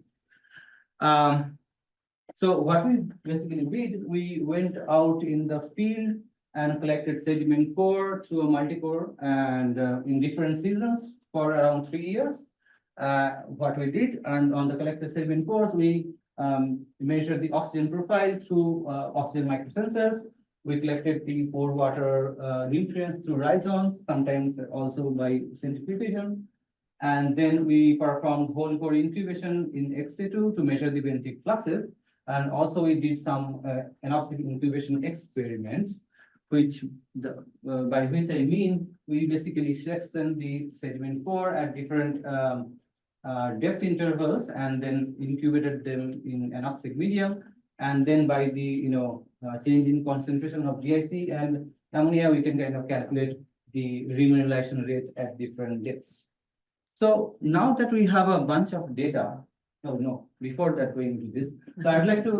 D: So what we basically did, we went out in the field and collected sediment core through a multi-core and in different seasons for around 3 years. What we did, and on the collected sediment cores, we measured the oxygen profile through oxygen microsensors. We collected the pore water nutrients through rhizomes, sometimes also by centrifugation. And then we performed whole core incubation in ex situ to measure the benthic fluxes. And also we did some anopsic incubation experiments, which by which I mean we basically section the sediment core at different depth intervals and then incubated them in anopsic medium. And then by the change in concentration of DIC and ammonia, we can kind of calculate the remineralization rate at different depths. So now that we have a bunch of data, before that going into this, so I'd like to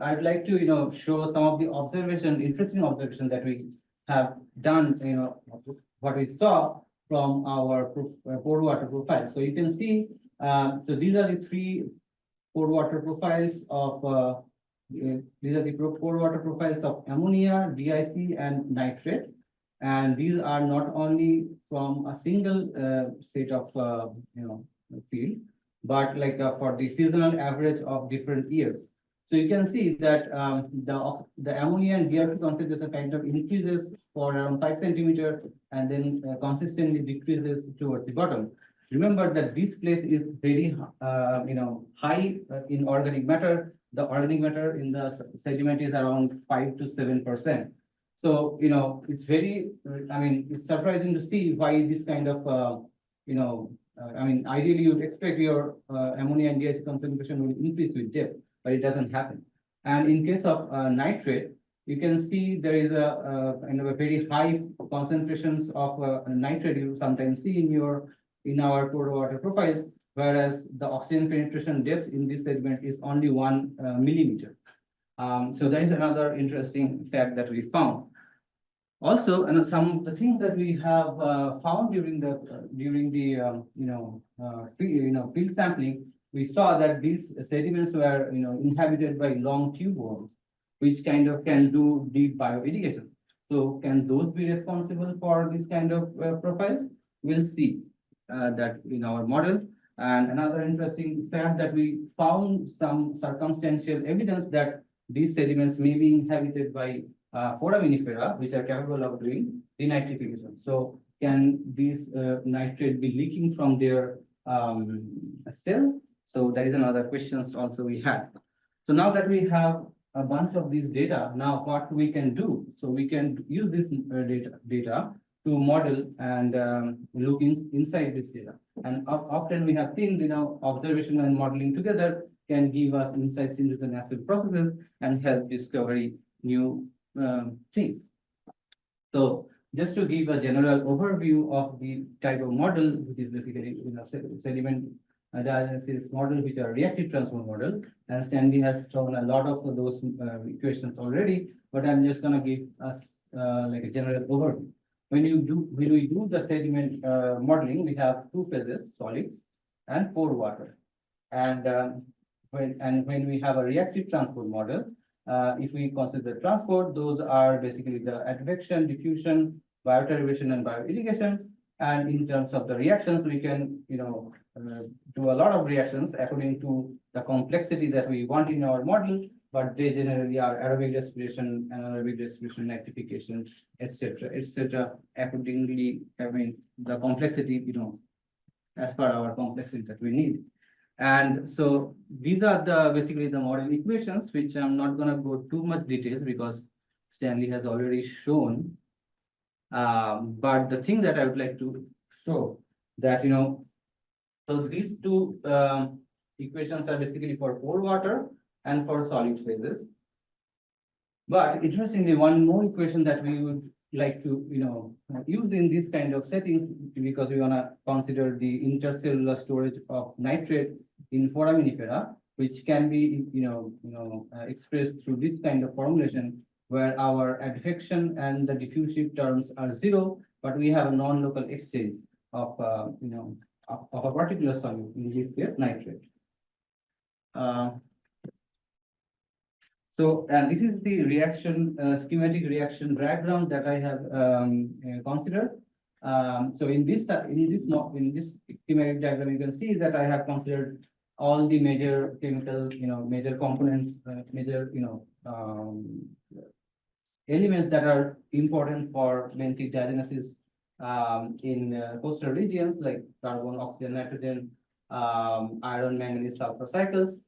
D: I'd like to show some of the interesting observations that we have done, what we saw from our pore water profile. So you can see, so these are the three pore water profiles of pore water profiles of ammonia, DIC, and nitrate. And these are not only from a single set of field, but like for the seasonal average of different years. So you can see that the ammonia and DIC concentration kind of increases for around 5 centimeters and then consistently decreases towards the bottom. Remember that this place is very high in organic matter. The organic matter in the sediment is around 5 to 7%. So it's very it's surprising to see why this kind of ideally you'd expect your ammonia and DIC concentration will increase with depth, but it doesn't happen. And in case of nitrate, you can see there is a kind of a very high concentrations of nitrate you sometimes see in our pore water profiles, whereas the oxygen penetration depth in this sediment is only 1 millimeter. So that is another interesting fact that we found. Also, and some of the things that we have found during the field sampling, we saw that these sediments were inhabited by long tube worms, which kind of can do deep bioirrigation. So can those be responsible for this kind of profiles? We'll see that in our model. And another interesting fact that we found some circumstantial evidence that these sediments may be inhabited by foraminifera, which are capable of doing denitrification. So can these nitrate be leaking from their cell? So that is another question also we had. So now that we have a bunch of these data, now what we can do? So we can use this data to model and look inside this data. And often we have seen, observation and modeling together can give us insights into the natural processes and help discovery new things. So just to give a general overview of the type of model, which is basically sediment diagenesis model, which are reactive transfer model, and Stanley has shown a lot of those equations already, but I'm just going to give us like a general overview. When we do the sediment modeling, we have two phases, solids and pore water. And when we have a reactive transport model, if we consider transport, those are basically the advection, diffusion, bioderivation, and bioirrigation. And in terms of the reactions, we can do a lot of reactions according to the complexity that we want in our model, but they generally are aerobic respiration, anaerobic respiration, nitrification, etc. Accordingly, the complexity, as per our complexity that we need. And so these are basically the model equations, which I'm not going to go too much details because Stanley has already shown. But the thing that I would like to show that, so these two equations are basically for pore water and for solid phases. But interestingly, one more equation that we would like to, use in this kind of settings, because we want to consider the intercellular storage of nitrate in foraminifera, which can be, expressed through this kind of formulation, where our advection and the diffusive terms are 0, but we have a non-local exchange of, of a particular solute, in this case nitrate. So, and this is the reaction, schematic reaction diagram that I have considered. So in this schematic diagram, you can see that I have considered all the major chemical, major components, major, elements that are important for benthic diagenesis in coastal regions like carbon, oxygen, nitrogen, iron, manganese, sulfur cycles.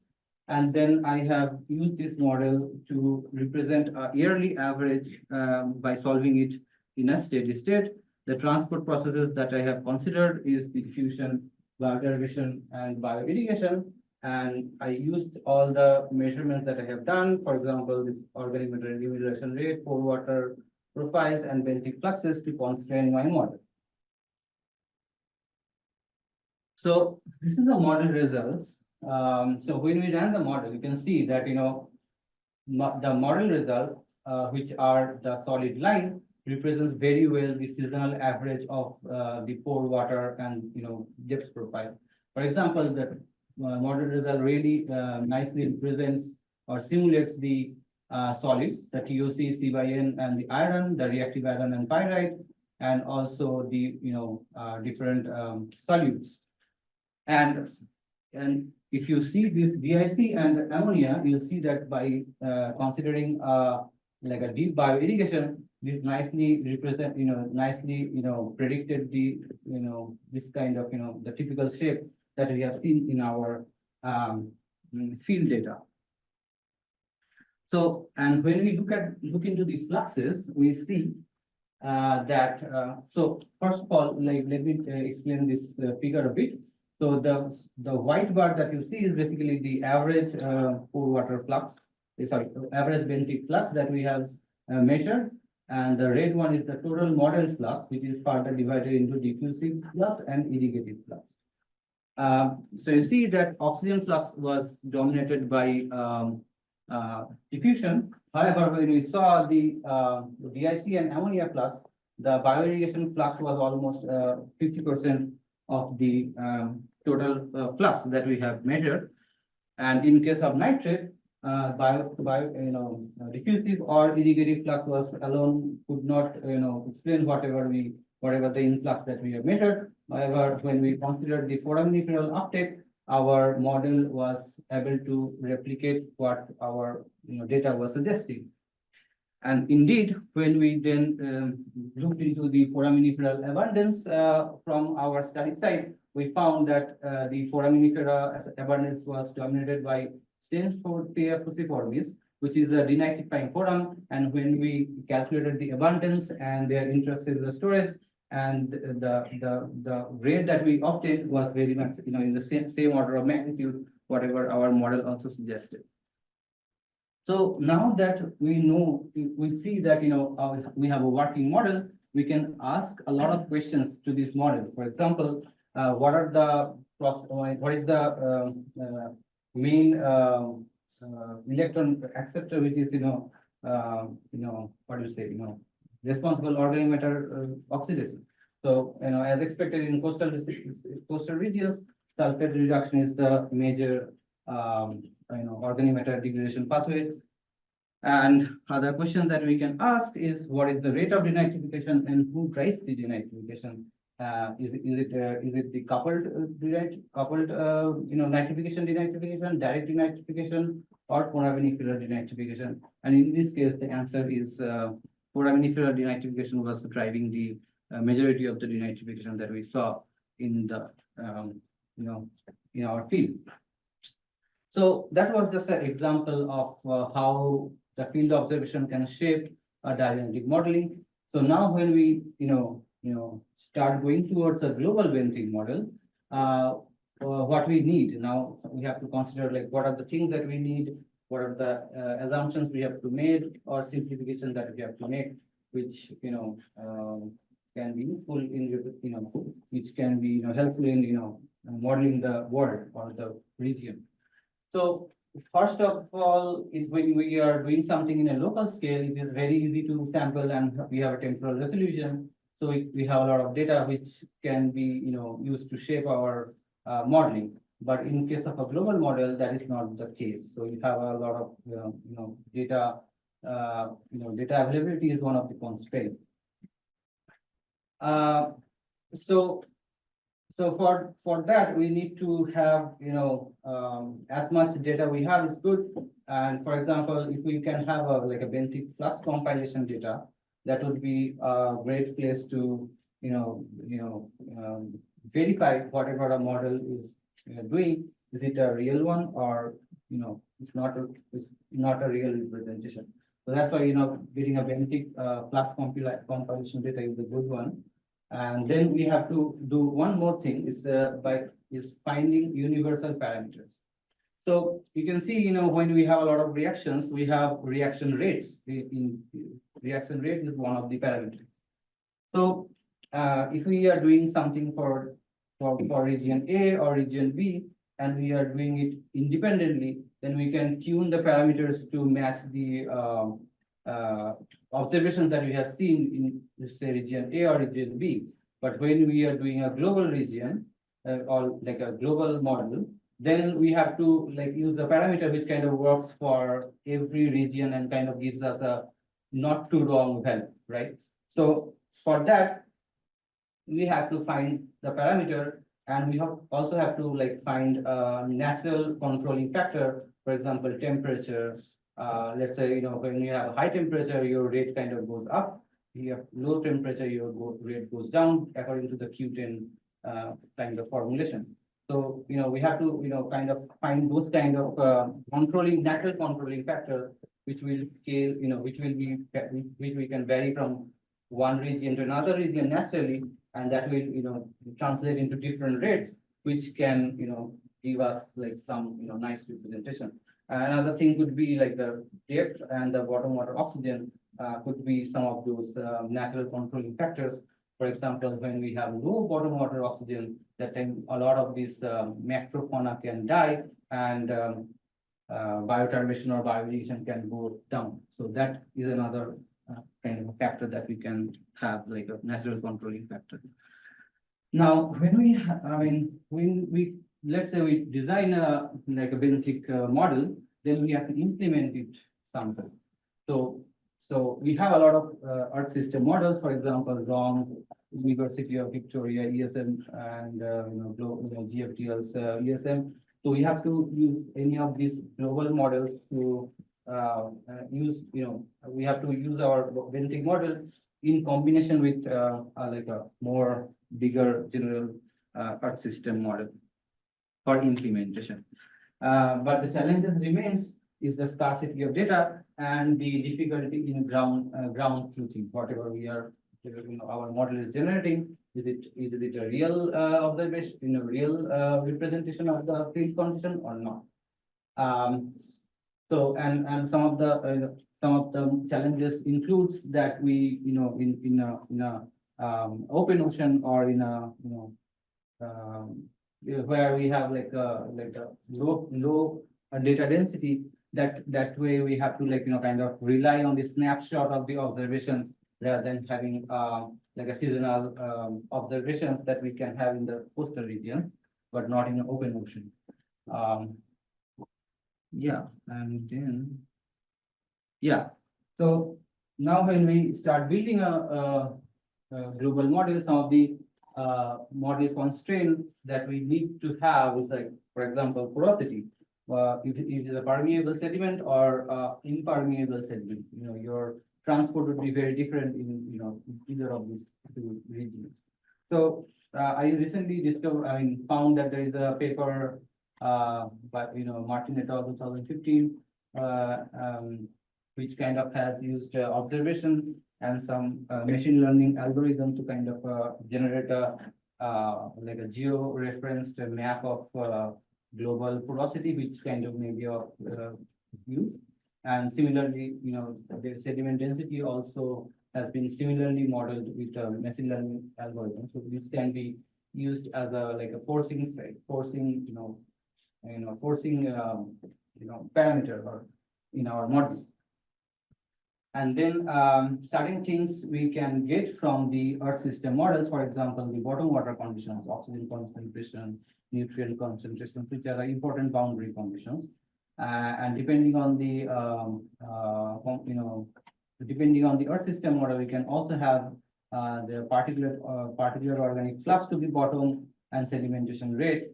D: And then I have used this model to represent a yearly average by solving it in a steady state. The transport processes that I have considered is the diffusion, bioderivation, and bioirrigation. And I used all the measurements that I have done, for example, this organic matter remuneration rate, pore water profiles, and benthic fluxes to constrain my model. So this is the model results. So when we run the model, you can see that, the model result, which are the solid line, represents very well the seasonal average of the pore water and, depth profile. For example, the model result really nicely represents or simulates the solids, the TOC, C by N, and the iron, the reactive iron and pyrite, and also the, different solutes. And if you see this DIC and ammonia, you'll see that by considering like a deep bioirrigation, this nicely represent, predicted the, this kind of, the typical shape that we have seen in our field data. So, and when we look into the fluxes, we see that, so first of all, like, let me explain this figure a bit. So the white bar that you see is basically the average pore water flux, average benthic flux that we have measured. And the red one is the total model flux, which is further divided into diffusive flux and irrigative flux. So you see that oxygen flux was dominated by diffusion. However, when we saw the DIC and ammonia flux, the bioirrigation flux was almost 50% of the total flux that we have measured. And in case of nitrate, diffusive or irrigative flux was alone could not, explain whatever the influx that we have measured. However, when we considered the foraminiferal uptake, our model was able to replicate what our data was suggesting. And indeed, when we then looked into the foraminiferal abundance from our study site, we found that the foraminifera abundance was dominated by Stanfordtia cruciformis, which is a denitrifying forum. And when we calculated the abundance and their intracellular storage, and the rate that we obtained was very much, in the same order of magnitude, whatever our model also suggested. So now that we know, we see that, we have a working model, we can ask a lot of questions to this model. For example, what is the main electron acceptor, which is, what do you say, responsible organic matter oxidation. So, as expected in coastal regions, sulfate reduction is the major, organic matter degradation pathway. And other question that we can ask is, what is the rate of denitrification and who drives the denitrification? Is it the coupled nitrification, direct denitrification, or foraminiferal denitrification? And in this case, the answer is foraminiferal denitrification was driving the majority of the denitrification that we saw in the in our field. So that was just an example of how the field observation can shape a diagenetic modeling. So now when we start going towards a global benthic model, what we need now, we have to consider like what are the things that we need, what are the assumptions we have to make, or simplification that we have to make, which can be useful in which can be helpful in modeling the world or the region. So first of all, is when we are doing something in a local scale, it is very easy to sample and we have a temporal resolution. So we have a lot of data which can be used to shape our modeling. But in case of a global model, that is not the case. So you have a lot of, data, data availability is one of the constraints. So for that, we need to have, as much data we have is good. And for example, if we can have like a Benthic flux compilation data, that would be a great place to, verify whatever a model is doing. Is it a real one, or, it's not a real representation. So that's why, getting a Benthic flux compilation data is a good one. And then we have to do one more thing, is finding universal parameters. So you can see, when we have a lot of reactions, we have reaction rates. Reaction rate is one of the parameters. So if we are doing something for region A or region B, and we are doing it independently, then we can tune the parameters to match the observations that we have seen in, let's say, region A or region B. But when we are doing a global region, or like a global model, then we have to use the parameter which kind of works for every region and kind of gives us a not too wrong value, right? So for that, we have to find the parameter, and we also have to find a natural controlling factor, for example, temperature. Let's say, when you have a high temperature, your rate kind of goes up. You have low temperature, your rate goes down according to the Q10 kind of formulation. So, we have to, kind of find those kind of natural controlling factors, which will scale, which we can vary from one region to another region naturally, and that will, translate into different rates, which can, give us some, nice representation. Another thing could be the depth and the bottom water oxygen could be some of those natural controlling factors. For example, when we have low bottom water oxygen, that time a lot of these macrofauna can die, and bioturbation or bioregulation can go down. So that is another kind of a factor that we can have, like a natural controlling factor. Now, when we let's say we design a Benthic model, then we have to implement it somehow. So we have a lot of Earth system models, for example, ROM, University of Victoria, ESM, and GFTL's ESM. So we have to use any of these global models to we have to use our Benthic model in combination with a more bigger general Earth system model for implementation. But the challenges remains is the scarcity of data and the difficulty in ground truthing. Whatever we are, our model is generating, is it a real observation, a real representation of the field condition or not? So and some of the challenges includes that we in a open ocean, or in a where we have like a low data density, that way we have to kind of rely on the snapshot of the observations rather than having like a seasonal observations that we can have in the coastal region, but not in the open ocean. Yeah, and then so now when we start building a global model, some of the model constraints that we need to have is, like, for example, porosity. If it is a permeable sediment or impermeable sediment, your transport would be very different in either of these two regions. So I recently found that there is a paper by Martin et al. 2015, which kind of has used observations and some machine learning algorithm to kind of generate a like a geo-referenced map of global porosity, which kind of may be of use. And similarly, the sediment density also has been similarly modeled with a machine learning algorithm. So this can be used as a forcing parameter or in our model. And then certain things we can get from the Earth system models, for example, the bottom water conditions, oxygen concentration, nutrient concentrations, which are important boundary conditions. And depending on the depending on the Earth system model, we can also have the particular organic flux to the bottom and sedimentation rate.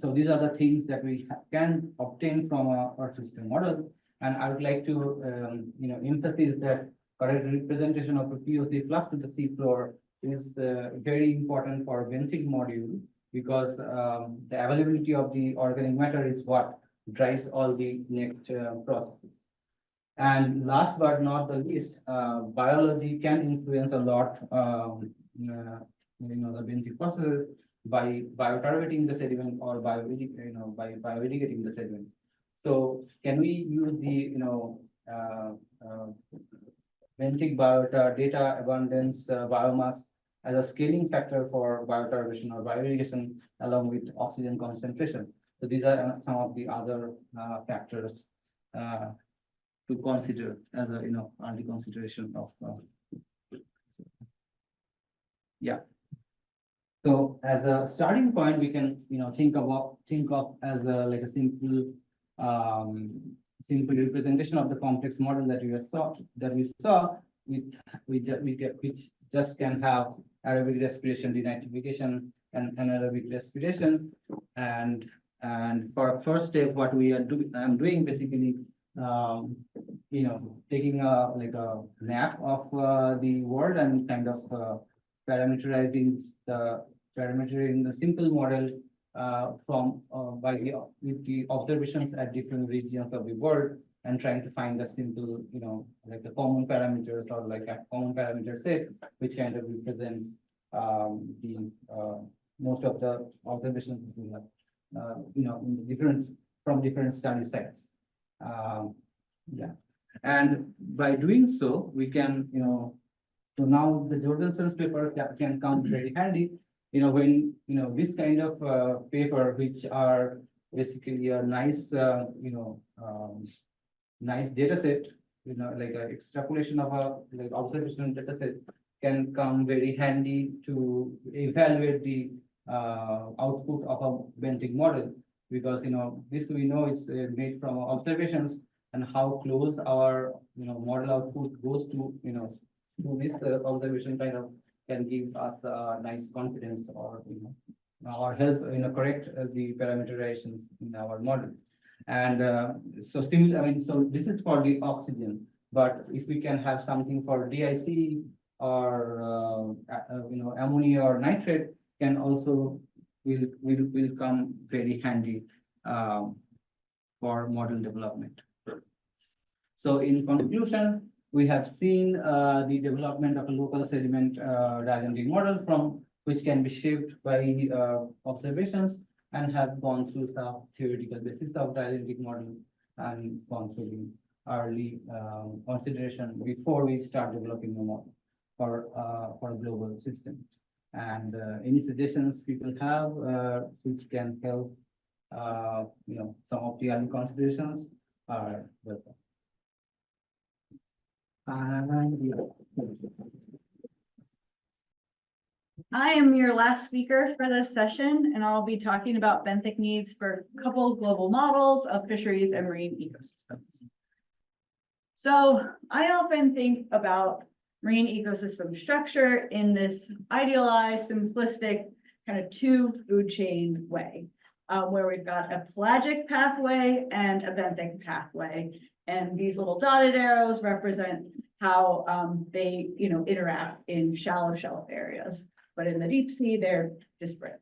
D: So these are the things that we can obtain from a Earth system model. And I would like to emphasize that correct representation of a POC flux to the seafloor is very important for Benthic module, because the availability of the organic matter is what drives all the next processes. And last but not the least, biology can influence a lot, the Benthic processes by biotargeting the sediment or by bioirrigating the sediment. So can we use the Benthic biota data abundance biomass as a scaling factor for biotargeting or bioirrigation along with oxygen concentration? So these are some of the other factors to consider as a early consideration of yeah. So as a starting point, we can think of as a like a simple representation of the complex model that we saw which just can have aerobic respiration denitrification and anaerobic respiration. And for a first step, what I'm doing basically taking a map of the world and kind of parameterizing the simple model with the observations at different regions of the world, and trying to find a simple, like the common parameters or like a common parameter set, which kind of represents the most of the observations we have, from different study sites. Yeah, and by doing so, we can, so now the Jorgensen's paper can come very handy. When this kind of paper, which are basically a nice nice data set, like an extrapolation of a observational data set, can come very handy to evaluate the output of a Benthic model, because this we know is made from observations, and how close our model output goes to this observation kind of can give us a nice confidence, or help correct the parameterization in our model. And so this is for the oxygen, but if we can have something for DIC or ammonia or nitrate, can also will come very handy for model development. So in conclusion, we have seen the development of a local sediment diagenetic model from which can be shaped by observations, and have gone through some theoretical basis of diagenetic model and gone through the early consideration before we start developing a model for a global system. And any suggestions people have which can help some of the early considerations are welcome.
A: I am your last speaker for this session, and I'll be talking about benthic needs for a couple of global models of fisheries and marine ecosystems. So I often think about marine ecosystem structure in this idealized, simplistic, kind of two food chain way, where we've got a pelagic pathway and a benthic pathway. And these little dotted arrows represent how they interact in shallow shelf areas. But in the deep sea, they're disparate.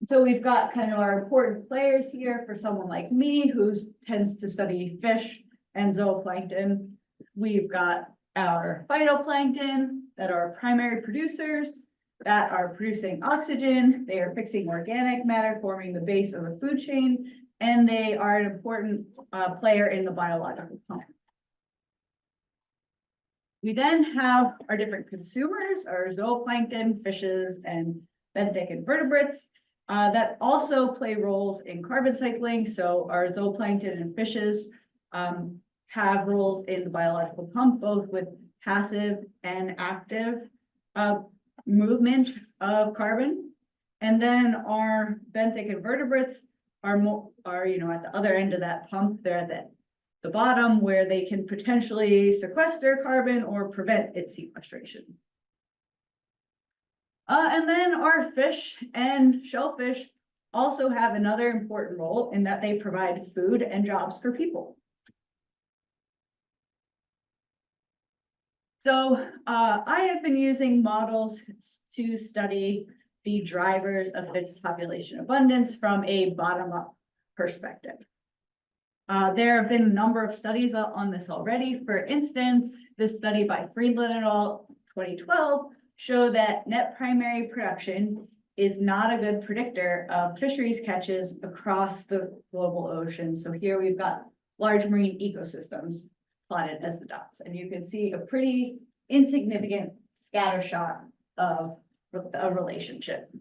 A: So we've got kind of our important players here for someone like me who tends to study fish and zooplankton. We've got our phytoplankton that are primary producers that are producing oxygen. They are fixing organic matter, forming the base of the food chain, and they are an important player in the biological plant. We then have our different consumers, our zooplankton, fishes, and benthic invertebrates that also play roles in carbon cycling. So our zooplankton and fishes have roles in the biological pump, both with passive and active movement of carbon. And then our benthic invertebrates are at the other end of that pump. They're at the bottom where they can potentially sequester carbon or prevent its sequestration. And then our fish and shellfish also have another important role in that they provide food and jobs for people. So I have been using models to study the drivers of fish population abundance from a bottom-up perspective. There have been a number of studies on this already. For instance, this study by Friedland et al. 2012 show that net primary production is not a good predictor of fisheries catches across the global ocean. So here we've got large marine ecosystems plotted as the dots, and you can see a pretty insignificant scatter shot of a relationship.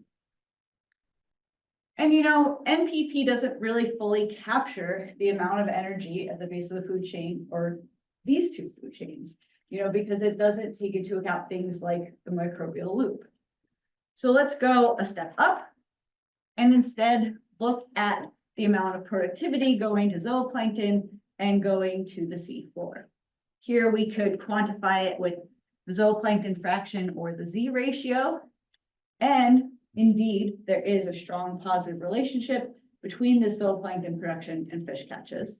A: And NPP doesn't really fully capture the amount of energy at the base of the food chain, or these two food chains, because it doesn't take into account things like the microbial loop. So let's go a step up and instead look at the amount of productivity going to zooplankton and going to the sea floor. Here we could quantify it with the zooplankton fraction, or the Z ratio. And indeed, there is a strong positive relationship between the zooplankton production and fish catches.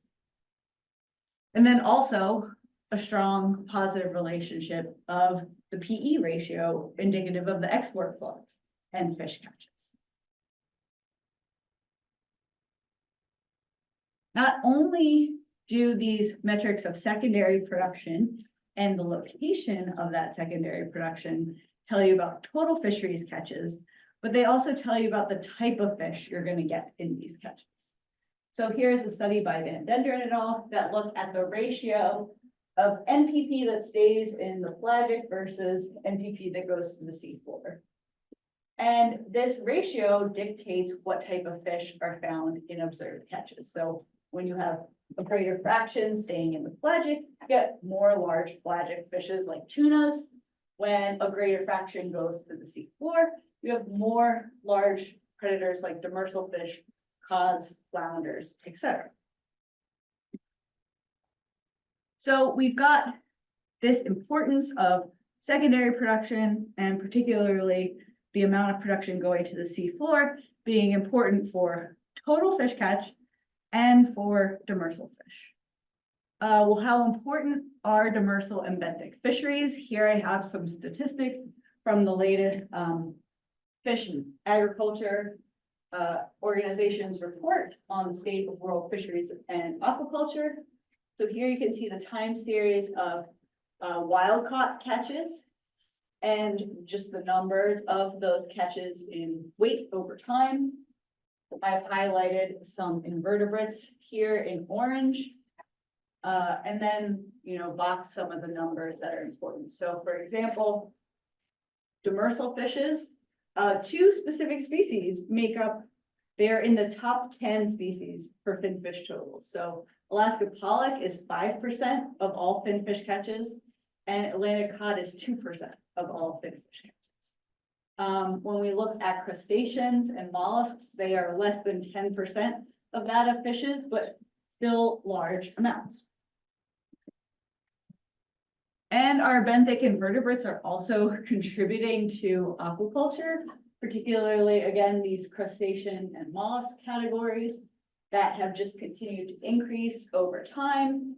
A: And then also a strong positive relationship of the PE ratio, indicative of the export flows and fish catches. Not only do these metrics of secondary production and the location of that secondary production tell you about total fisheries catches, but they also tell you about the type of fish you're going to get in these catches. So here's a study by Van Denderen et al. That looked at the ratio of NPP that stays in the pelagic versus NPP that goes to the seafloor. And this ratio dictates what type of fish are found in observed catches. So when you have a greater fraction staying in the pelagic, you get more large pelagic fishes like tunas. When a greater fraction goes to the seafloor, you have more large predators like demersal fish, cods, flounders, etc. So we've got this importance of secondary production, and particularly the amount of production going to the seafloor being important for total fish catch and for demersal fish. Well, how important are demersal and benthic fisheries? Here I have some statistics from the latest Fish and Agriculture Organization's report on the state of world fisheries and aquaculture. So here you can see the time series of wild caught catches and just the numbers of those catches in weight over time. I've highlighted some invertebrates here in orange, and then, box some of the numbers that are important. So for example, demersal fishes, two specific species make up, they're in the top 10 species for finfish totals. So Alaska pollock is 5% of all finfish catches, and Atlantic cod is 2% of all finfish catches. When we look at crustaceans and mollusks, they are less than 10% of that of fishes, but still large amounts. And our benthic invertebrates are also contributing to aquaculture, particularly, again, these crustacean and mollusk categories that have just continued to increase over time,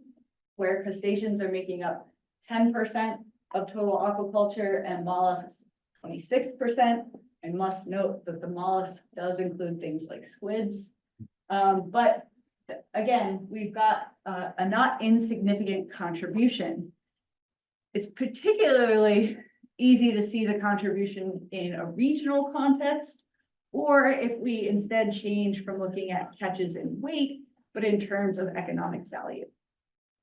A: where crustaceans are making up 10% of total aquaculture and mollusks 26%. I must note that the mollusk does include things like squids. But again, we've got a not insignificant contribution. It's particularly easy to see the contribution in a regional context, or if we instead change from looking at catches in weight, but in terms of economic value.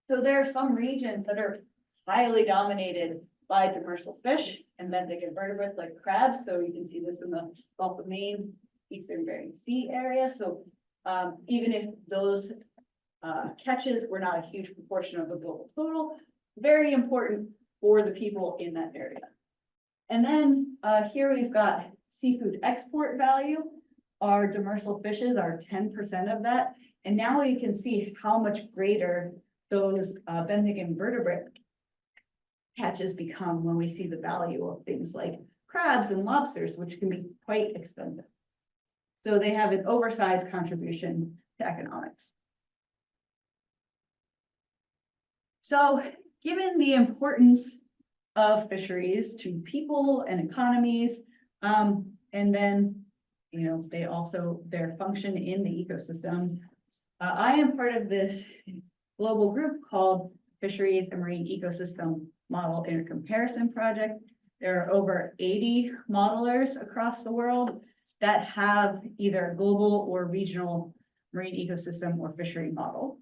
A: So there are some regions that are highly dominated by demersal fish and benthic invertebrates like crabs. So you can see this in the Gulf of Maine, Eastern Bering Sea area. So even if those catches were not a huge proportion of the global total, very important for the people in that area. And then here we've got seafood export value. Our demersal fishes are 10% of that. And now we can see how much greater those benthic invertebrate catches become when we see the value of things like crabs and lobsters, which can be quite expensive. So they have an oversized contribution to economics. So given the importance of fisheries to people and economies, and then, you know, they also, their function in the ecosystem, I am part of this global group called Fisheries and Marine Ecosystem Model Intercomparison Project. There are over 80 modelers across the world that have either a global or regional marine ecosystem or fishery model.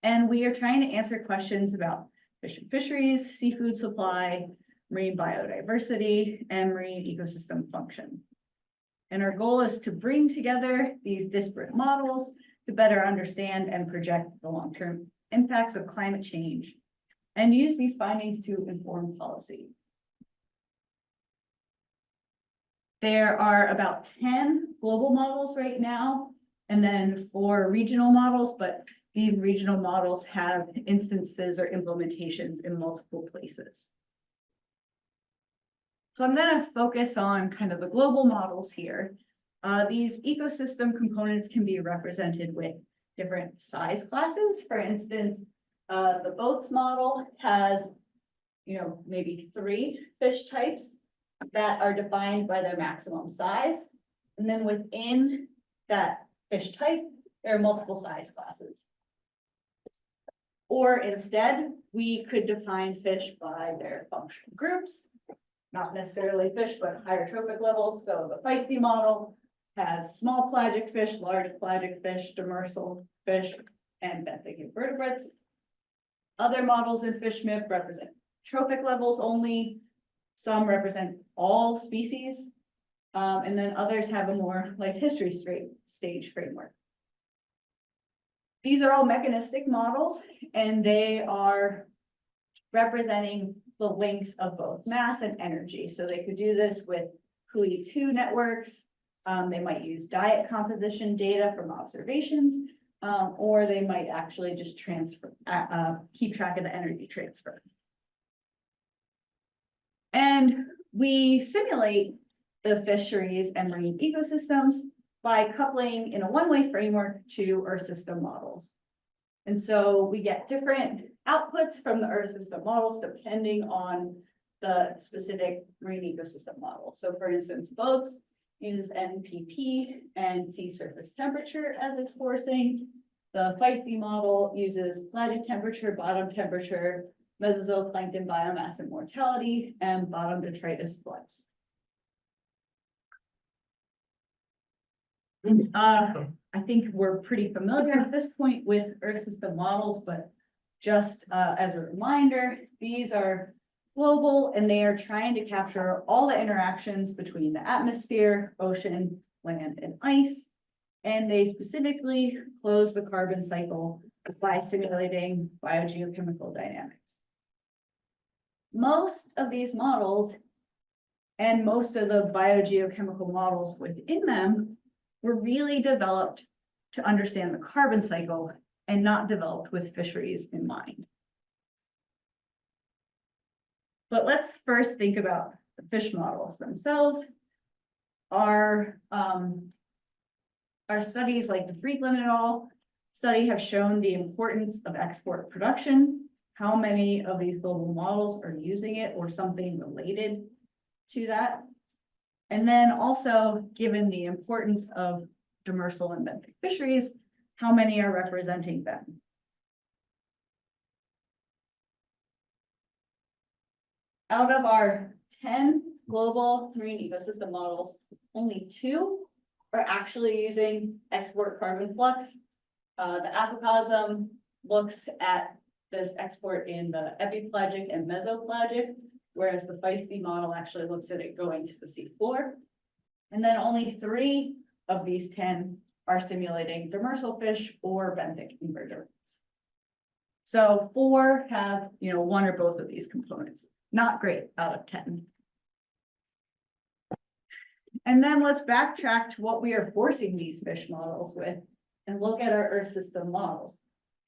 A: And we are trying to answer questions about fish and fisheries, seafood supply, marine biodiversity, and marine ecosystem function. And our goal is to bring together these disparate models to better understand and project the long-term impacts of climate change and use these findings to inform policy. There are about 10 global models right now, and then 4 regional models, but these regional models have instances or implementations in multiple places. So I'm going to focus on kind of the global models here. These ecosystem components can be represented with different size classes. For instance, the boats model has, you know, maybe 3 fish types that are defined by their maximum size. And then within that fish type, there are multiple size classes. Or instead, we could define fish by their functional groups, not necessarily fish, but higher trophic levels. So the feisty model has small pelagic fish, large pelagic fish, demersal fish, and benthic invertebrates. Other models in fish myth represent trophic levels only. Some represent all species, and then others have a more life history stage framework. These are all mechanistic models, and they are representing the links of both mass and energy. So they could do this with PUI-2 networks. They might use diet composition data from observations, or they might actually just keep track of the energy transfer. And we simulate the fisheries and marine ecosystems by coupling in a one-way framework to Earth system models. And so we get different outputs from the Earth system models depending on the specific marine ecosystem model. So for instance, boats uses NPP and sea surface temperature as its forcing. The feisty model uses pelagic temperature, bottom temperature, mesozooplankton biomass and mortality, and bottom detritus flux. I think we're pretty familiar at this point with Earth system models, but just as a reminder, these are global and they are trying to capture all the interactions between the atmosphere, ocean, land, and ice. And they specifically close the carbon cycle by simulating biogeochemical dynamics. Most of these models and most of the biogeochemical models within them were really developed to understand the carbon cycle and not developed with fisheries in mind. But let's first think about the fish models themselves. Our studies like the Friedland et al. Study have shown the importance of export production, how many of these global models are using it or something related to that. And then also, given the importance of demersal and benthic fisheries, how many are representing them? Out of our 10 global marine ecosystem models, only 2 are actually using export carbon flux. The apocosm looks at this export in the epipelagic and mesopelagic, whereas the feisty model actually looks at it going to the seafloor. And then only 3 of these 10 are simulating demersal fish or benthic invertebrates. So 4 have, one or both of these components. Not great out of 10. And then let's backtrack to what we are forcing these fish models with and look at our Earth system models.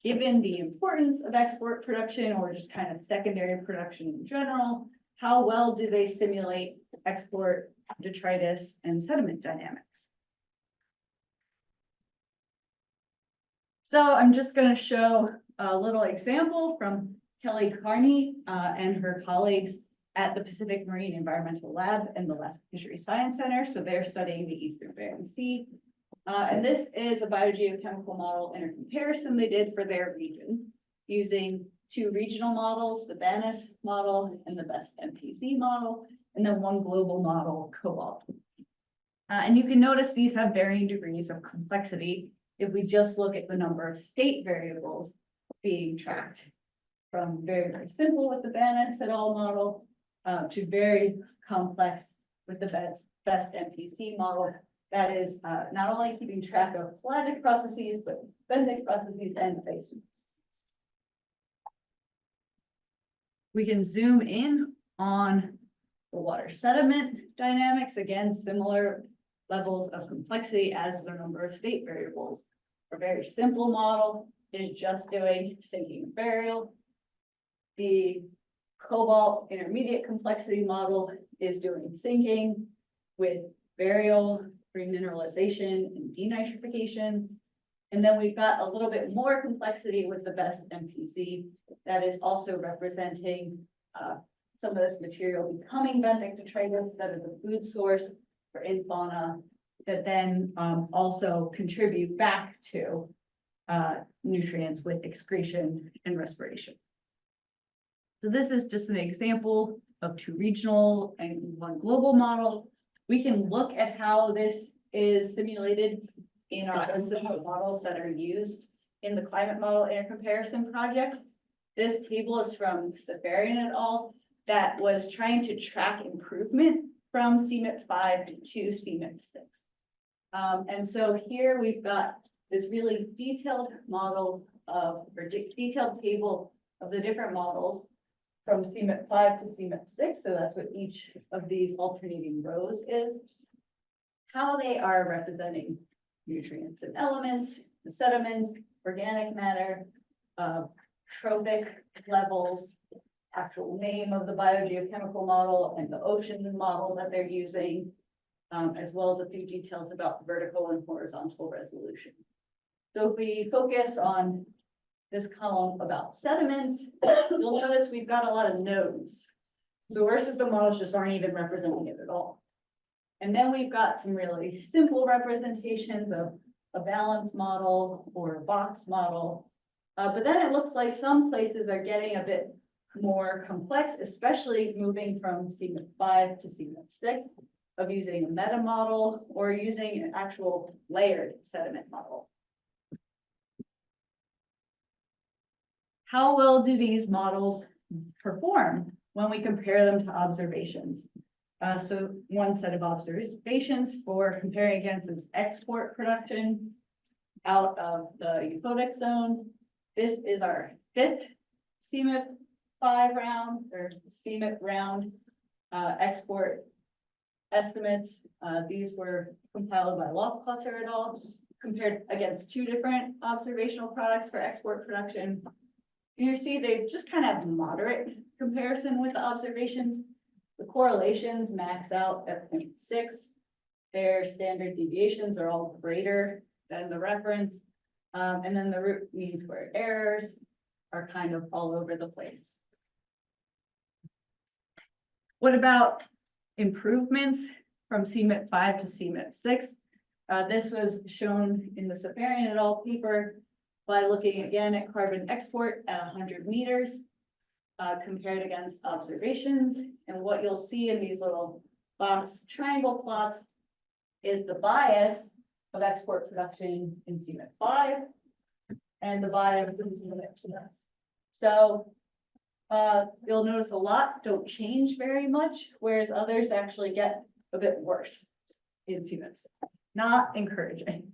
A: Given the importance of export production or just kind of secondary production in general, how well do they simulate export, detritus, and sediment dynamics? So I'm just going to show a little example from Kelly Carney and her colleagues at the Pacific Marine Environmental Lab and the Lessin Fisheries Science Center. So they're studying the Eastern Bering Sea. And this is a biogeochemical model in a comparison they did for their region using 2 regional models, the BANIS model and the BEST MPC model, and then 1 global model, Cobalt. And you can notice these have varying degrees of complexity if we just look at the number of state variables being tracked, from very, very simple with the BANIS et al. Model to very complex with the BEST MPC model. That is not only keeping track of pelagic processes, but benthic processes and ice processes. We can zoom in on the water sediment dynamics. Again, similar levels of complexity as the number of state variables. A very simple model is just doing sinking and burial. The Cobalt intermediate complexity model is doing sinking with burial, remineralization, and denitrification. And then we've got a little bit more complexity with the BEST MPC that is also representing some of this material becoming benthic detritus that is a food source for fauna that then also contribute back to nutrients with excretion and respiration. So this is just an example of 2 regional and 1 global model. We can look at how this is simulated in our specific models that are used in the climate model air comparison project. This table is from Safarian et al. That was trying to track improvement from CMIP 5 to CMIP 6. And so here we've got this really detailed model of, or detailed table of the different models from CMIP 5 to CMIP 6. So that's what each of these alternating rows is. How they are representing nutrients and elements, the sediments, organic matter, trophic levels, actual name of the biogeochemical model and the ocean model that they're using, as well as a few details about vertical and horizontal resolution. So if we focus on this column about sediments, you'll notice we've got a lot of nodes. So our system models just aren't even representing it at all. And then we've got some really simple representations of a balance model or a box model. But then it looks like some places are getting a bit more complex, especially moving from CMIP 5 to CMIP 6, of using a meta model or using an actual layered sediment model. How well do these models perform when we compare them to observations? So 1 set of observations for comparing against is export production out of the euphotic zone. This is our 5th CMIP 5 round or CMIP round export estimates. These were compiled by Lofclotter et al. Compared against 2 different observational products for export production. And you see they just kind of moderate comparison with the observations. The correlations max out at 0.6. Their standard deviations are all greater than the reference. And then the root mean squared errors are kind of all over the place. What about improvements from CMIP 5 to CMIP 6? This was shown in the Safarian et al. Paper by looking again at carbon export at 100 meters compared against observations. And what you'll see in these little box triangle plots is the bias of export production in CMIP 5 and the bias in CMIP 6. So you'll notice a lot don't change very much, whereas others actually get a bit worse in CMIP 6. Not encouraging.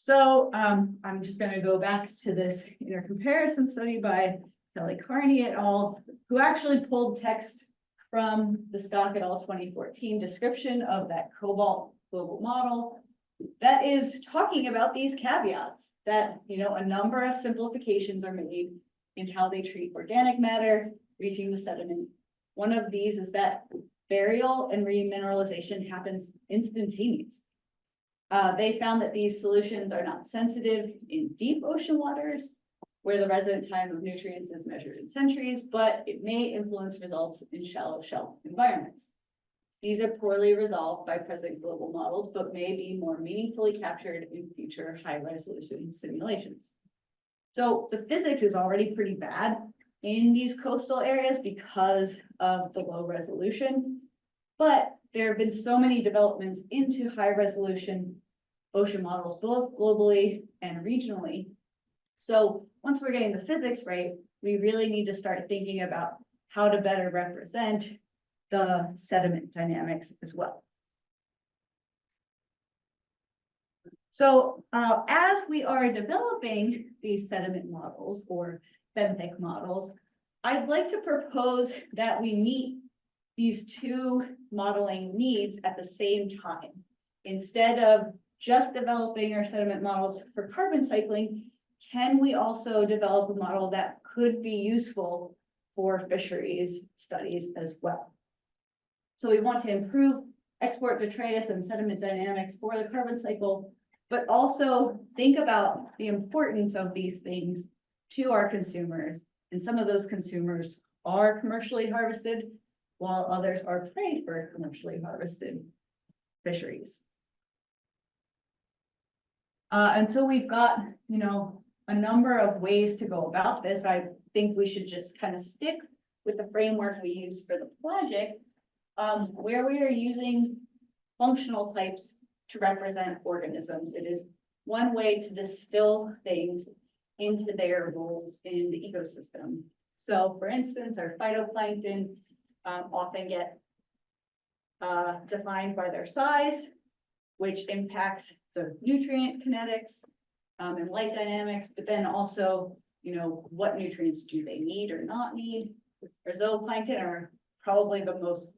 A: So I'm just gonna go back to this intercomparison study by Kelly Carney et al., who actually pulled text from the Stock et al. 2014 description of that cobalt global model that is talking about these caveats that, a number of simplifications are made in how they treat organic matter reaching the sediment. One of these is that burial and remineralization happens instantaneously. They found that these solutions are not sensitive in deep ocean waters, where the resident time of nutrients is measured in centuries, but it may influence results in shallow shelf environments. These are poorly resolved by present global models, but may be more meaningfully captured in future high-resolution simulations. So the physics is already pretty bad in these coastal areas because of the low resolution, but there have been so many developments into high-resolution ocean models, both globally and regionally. So once we're getting the physics right, we really need to start thinking about how to better represent the sediment dynamics as well. So as we are developing these sediment models or benthic models, I'd like to propose that we meet these two modeling needs at the same time. Instead of just developing our sediment models for carbon cycling, can we also develop a model that could be useful for fisheries studies as well? So we want to improve export detritus and sediment dynamics for the carbon cycle, but also think about the importance of these things to our consumers. And some of those consumers are commercially harvested, while others are preyed for commercially harvested fisheries. And so we've got, a number of ways to go about this. I think we should just kind of stick with the framework we use for the pelagic, where we are using functional types to represent organisms. It is one way to distill things into their roles in the ecosystem. So for instance, our phytoplankton often get defined by their size, which impacts the nutrient kinetics and light dynamics, but then also, what nutrients do they need or not need? Our zooplankton are probably the most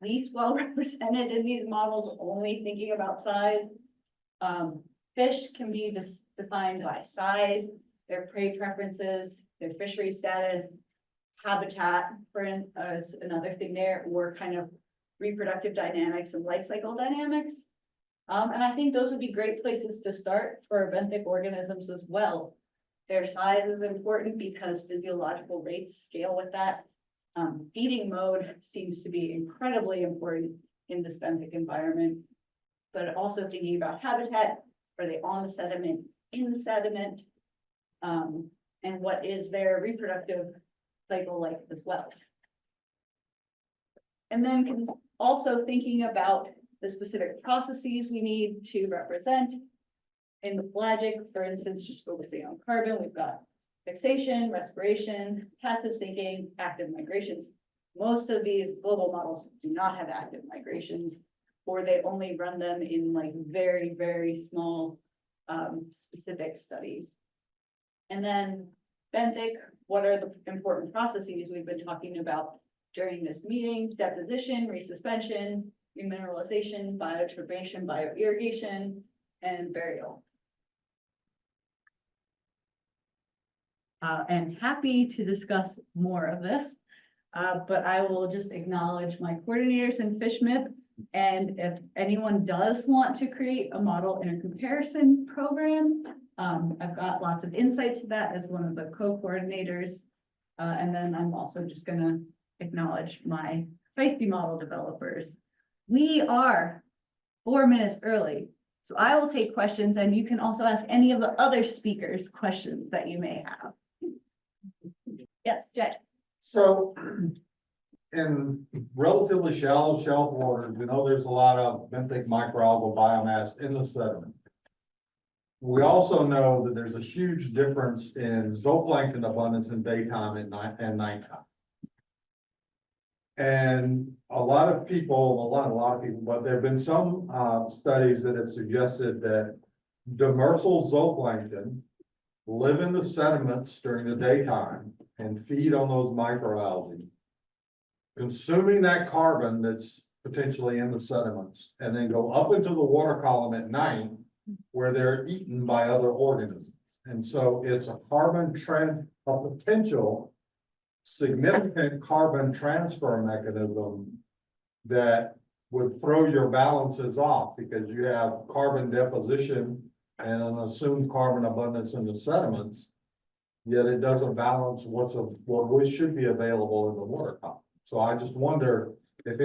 A: least well represented in these models, only thinking about size. Fish can be defined by size, their prey preferences, their fishery status, habitat is another thing there, or kind of reproductive dynamics and life cycle dynamics. And I think those would be great places to start for benthic organisms as well. Their size is important because physiological rates scale with that. Feeding mode seems to be incredibly important in this benthic environment, but also thinking about habitat, are they on the sediment, in the sediment, and what is their reproductive cycle like as well. And then also thinking about the specific processes we need to represent. In the pelagic, for instance, just focusing on carbon, we've got fixation, respiration, passive sinking, active migrations. Most of these global models do not have active migrations, or they only run them in like very, very small specific studies. And then benthic, what are the important processes we've been talking about during this meeting? Deposition, resuspension, remineralization, bioturbation, bioirrigation, and burial. And happy to discuss more of this, but I will just acknowledge my coordinators in FishMIP. And if anyone does want to create a model intercomparison program, I've got lots of insight to that as one of the co-coordinators. And then I'm also just going to acknowledge my feisty model developers. We are 4 minutes early, so I will take questions, and you can also ask any of the other speakers questions that you may have. Yes, Jay.
E: So in relatively shallow shelf waters, we know there's a lot of benthic microalgal biomass in the sediment. We also know that there's a huge difference in zooplankton abundance in daytime and nighttime. And a lot of people, but there have been some studies that have suggested that demersal zooplankton live in the sediments during the daytime and feed on those microalgae, consuming that carbon that's potentially in the sediments, and then go up into the water column at night where they're eaten by other organisms. And so it's a potential significant carbon transfer mechanism that would throw your balances off because you have carbon deposition and an assumed carbon abundance in the sediments, yet it doesn't balance what should be available in the water column. So I just wonder if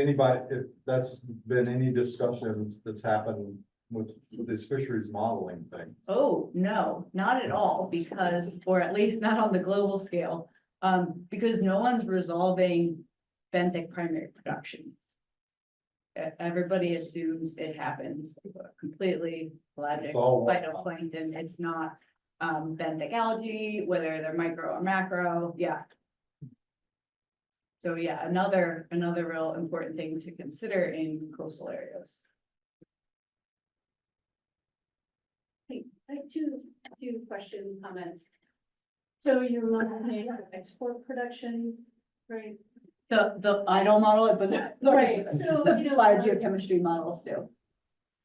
E: that's been any discussion that's happened with this fisheries modeling thing.
A: Oh, no, not at all, because, or at least not on the global scale, because no one's resolving benthic primary production. Everybody assumes it happens completely pelagic
E: It's all
A: phytoplankton. It's not benthic algae, whether they're micro or macro. Yeah. So yeah, another real important thing to consider in coastal areas.
F: Hey, I have two questions, comments. So you're modeling export production, right?
A: The idle model, but the
F: Right, so, you know,
A: biogeochemistry models do.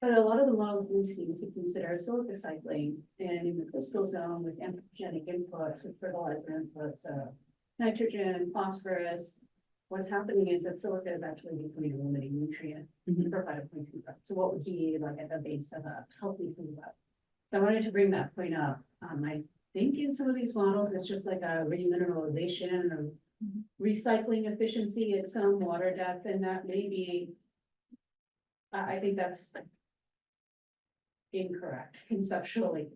F: But a lot of the models we seem to consider silica cycling, and in the coastal zone with anthropogenic inputs, with fertilizer inputs, nitrogen, phosphorus. What's happening is that silica is actually becoming a limiting nutrient for phytoplankton growth. So what would be like at the base of a healthy food web? So I wanted to bring that point up. I think in some of these models, it's just like a remineralization or recycling efficiency at some water depth, and that may be, I think that's incorrect conceptually.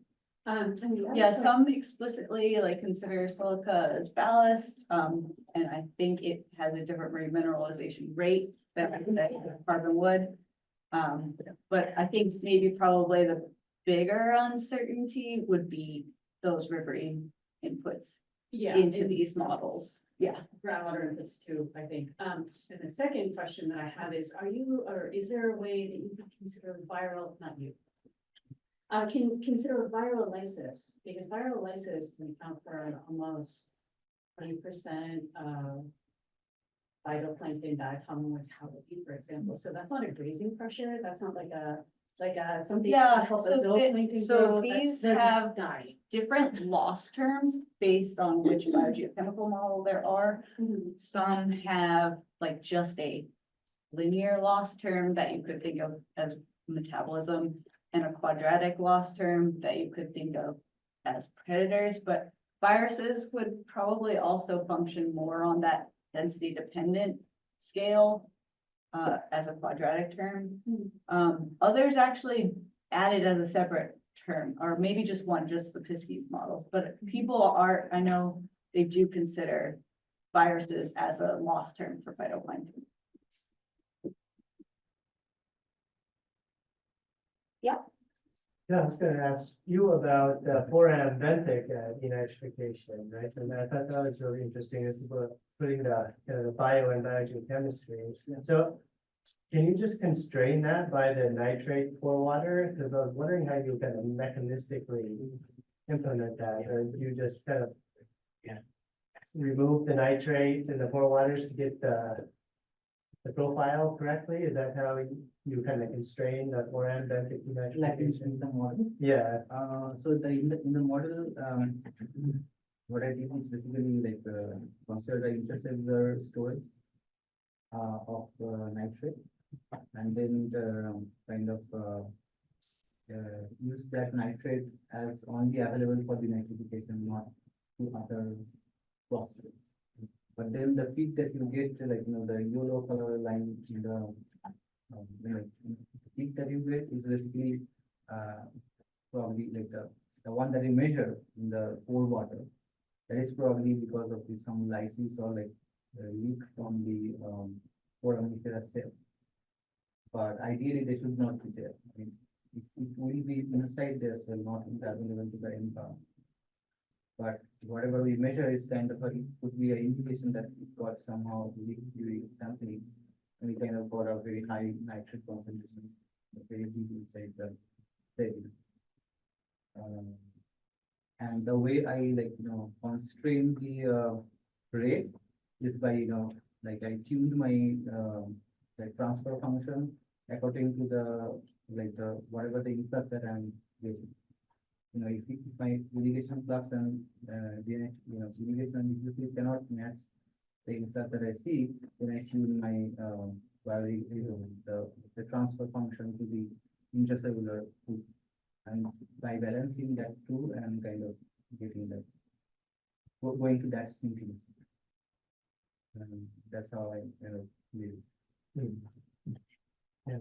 A: Yeah, some explicitly like consider silica as ballast, and I think it has a different remineralization rate than the carbon would. But I think maybe probably the bigger uncertainty would be those riverine inputs into these models. Yeah.
F: Groundwater inputs too, I think. And the second question that I have is, is there a way that you can consider not you? Can consider viral lysis, because viral lysis can account for almost 20% of phytoplankton diatomic mortality, for example. So that's not a grazing pressure. That's not like something.
A: Yeah,
F: that helps
A: so
F: the zooplankton
A: so
F: grow.
A: these
F: They're just
A: have
F: dying.
A: different loss terms based on which biogeochemical model there are.
F: Mhm.
A: Some have like just a linear loss term that you could think of as metabolism, and a quadratic loss term that you could think of as predators, but viruses would probably also function more on that density dependent scale as a quadratic term. Others actually added as a separate term, or maybe just one, just the Piskies models, but I know they do consider viruses as a loss term for phytoplankton.
G: Yeah, I was gonna ask you about foreign benthic denitrification, right? And I thought that was really interesting, is about putting the bio and biogeochemistry. So can you just constrain that by the nitrate pour water? Because I was wondering how you kind of mechanistically implement that, or you just kind of remove the nitrate in the pour waters to get the profile correctly? Is that how you kind of constrain the foreign benthic
D: Like in
G: denitrification?
D: the model.
G: Yeah.
D: So in the model, what I did is basically like consider the intercellular storage of nitrate, and then kind of use that nitrate as only available for the nitrification, not to other processes. But then the peak that you get, like the yellow color line in the peak that you get is basically probably like the one that you measure in the cold water. That is probably because of some lysis or like leak from the foraminifera cell. But ideally, they should not be there. I mean, it will be inside their cell, not available to the environment. But whatever we measure is kind of it could be an indication that it got somehow leaked during sampling, and we kind of got a very high nitrate concentration, very deep inside the cell. And the way I constrain the rate is by, like I tuned my like transfer function according to the whatever the influx that I'm getting. If my irrigation flux and irrigation usually cannot match the influx that I see, then I tune my the transfer function to the intracellular food. And by balancing that two, I'm kind of getting that, going to that syncing. That's how I live.
G: Yeah.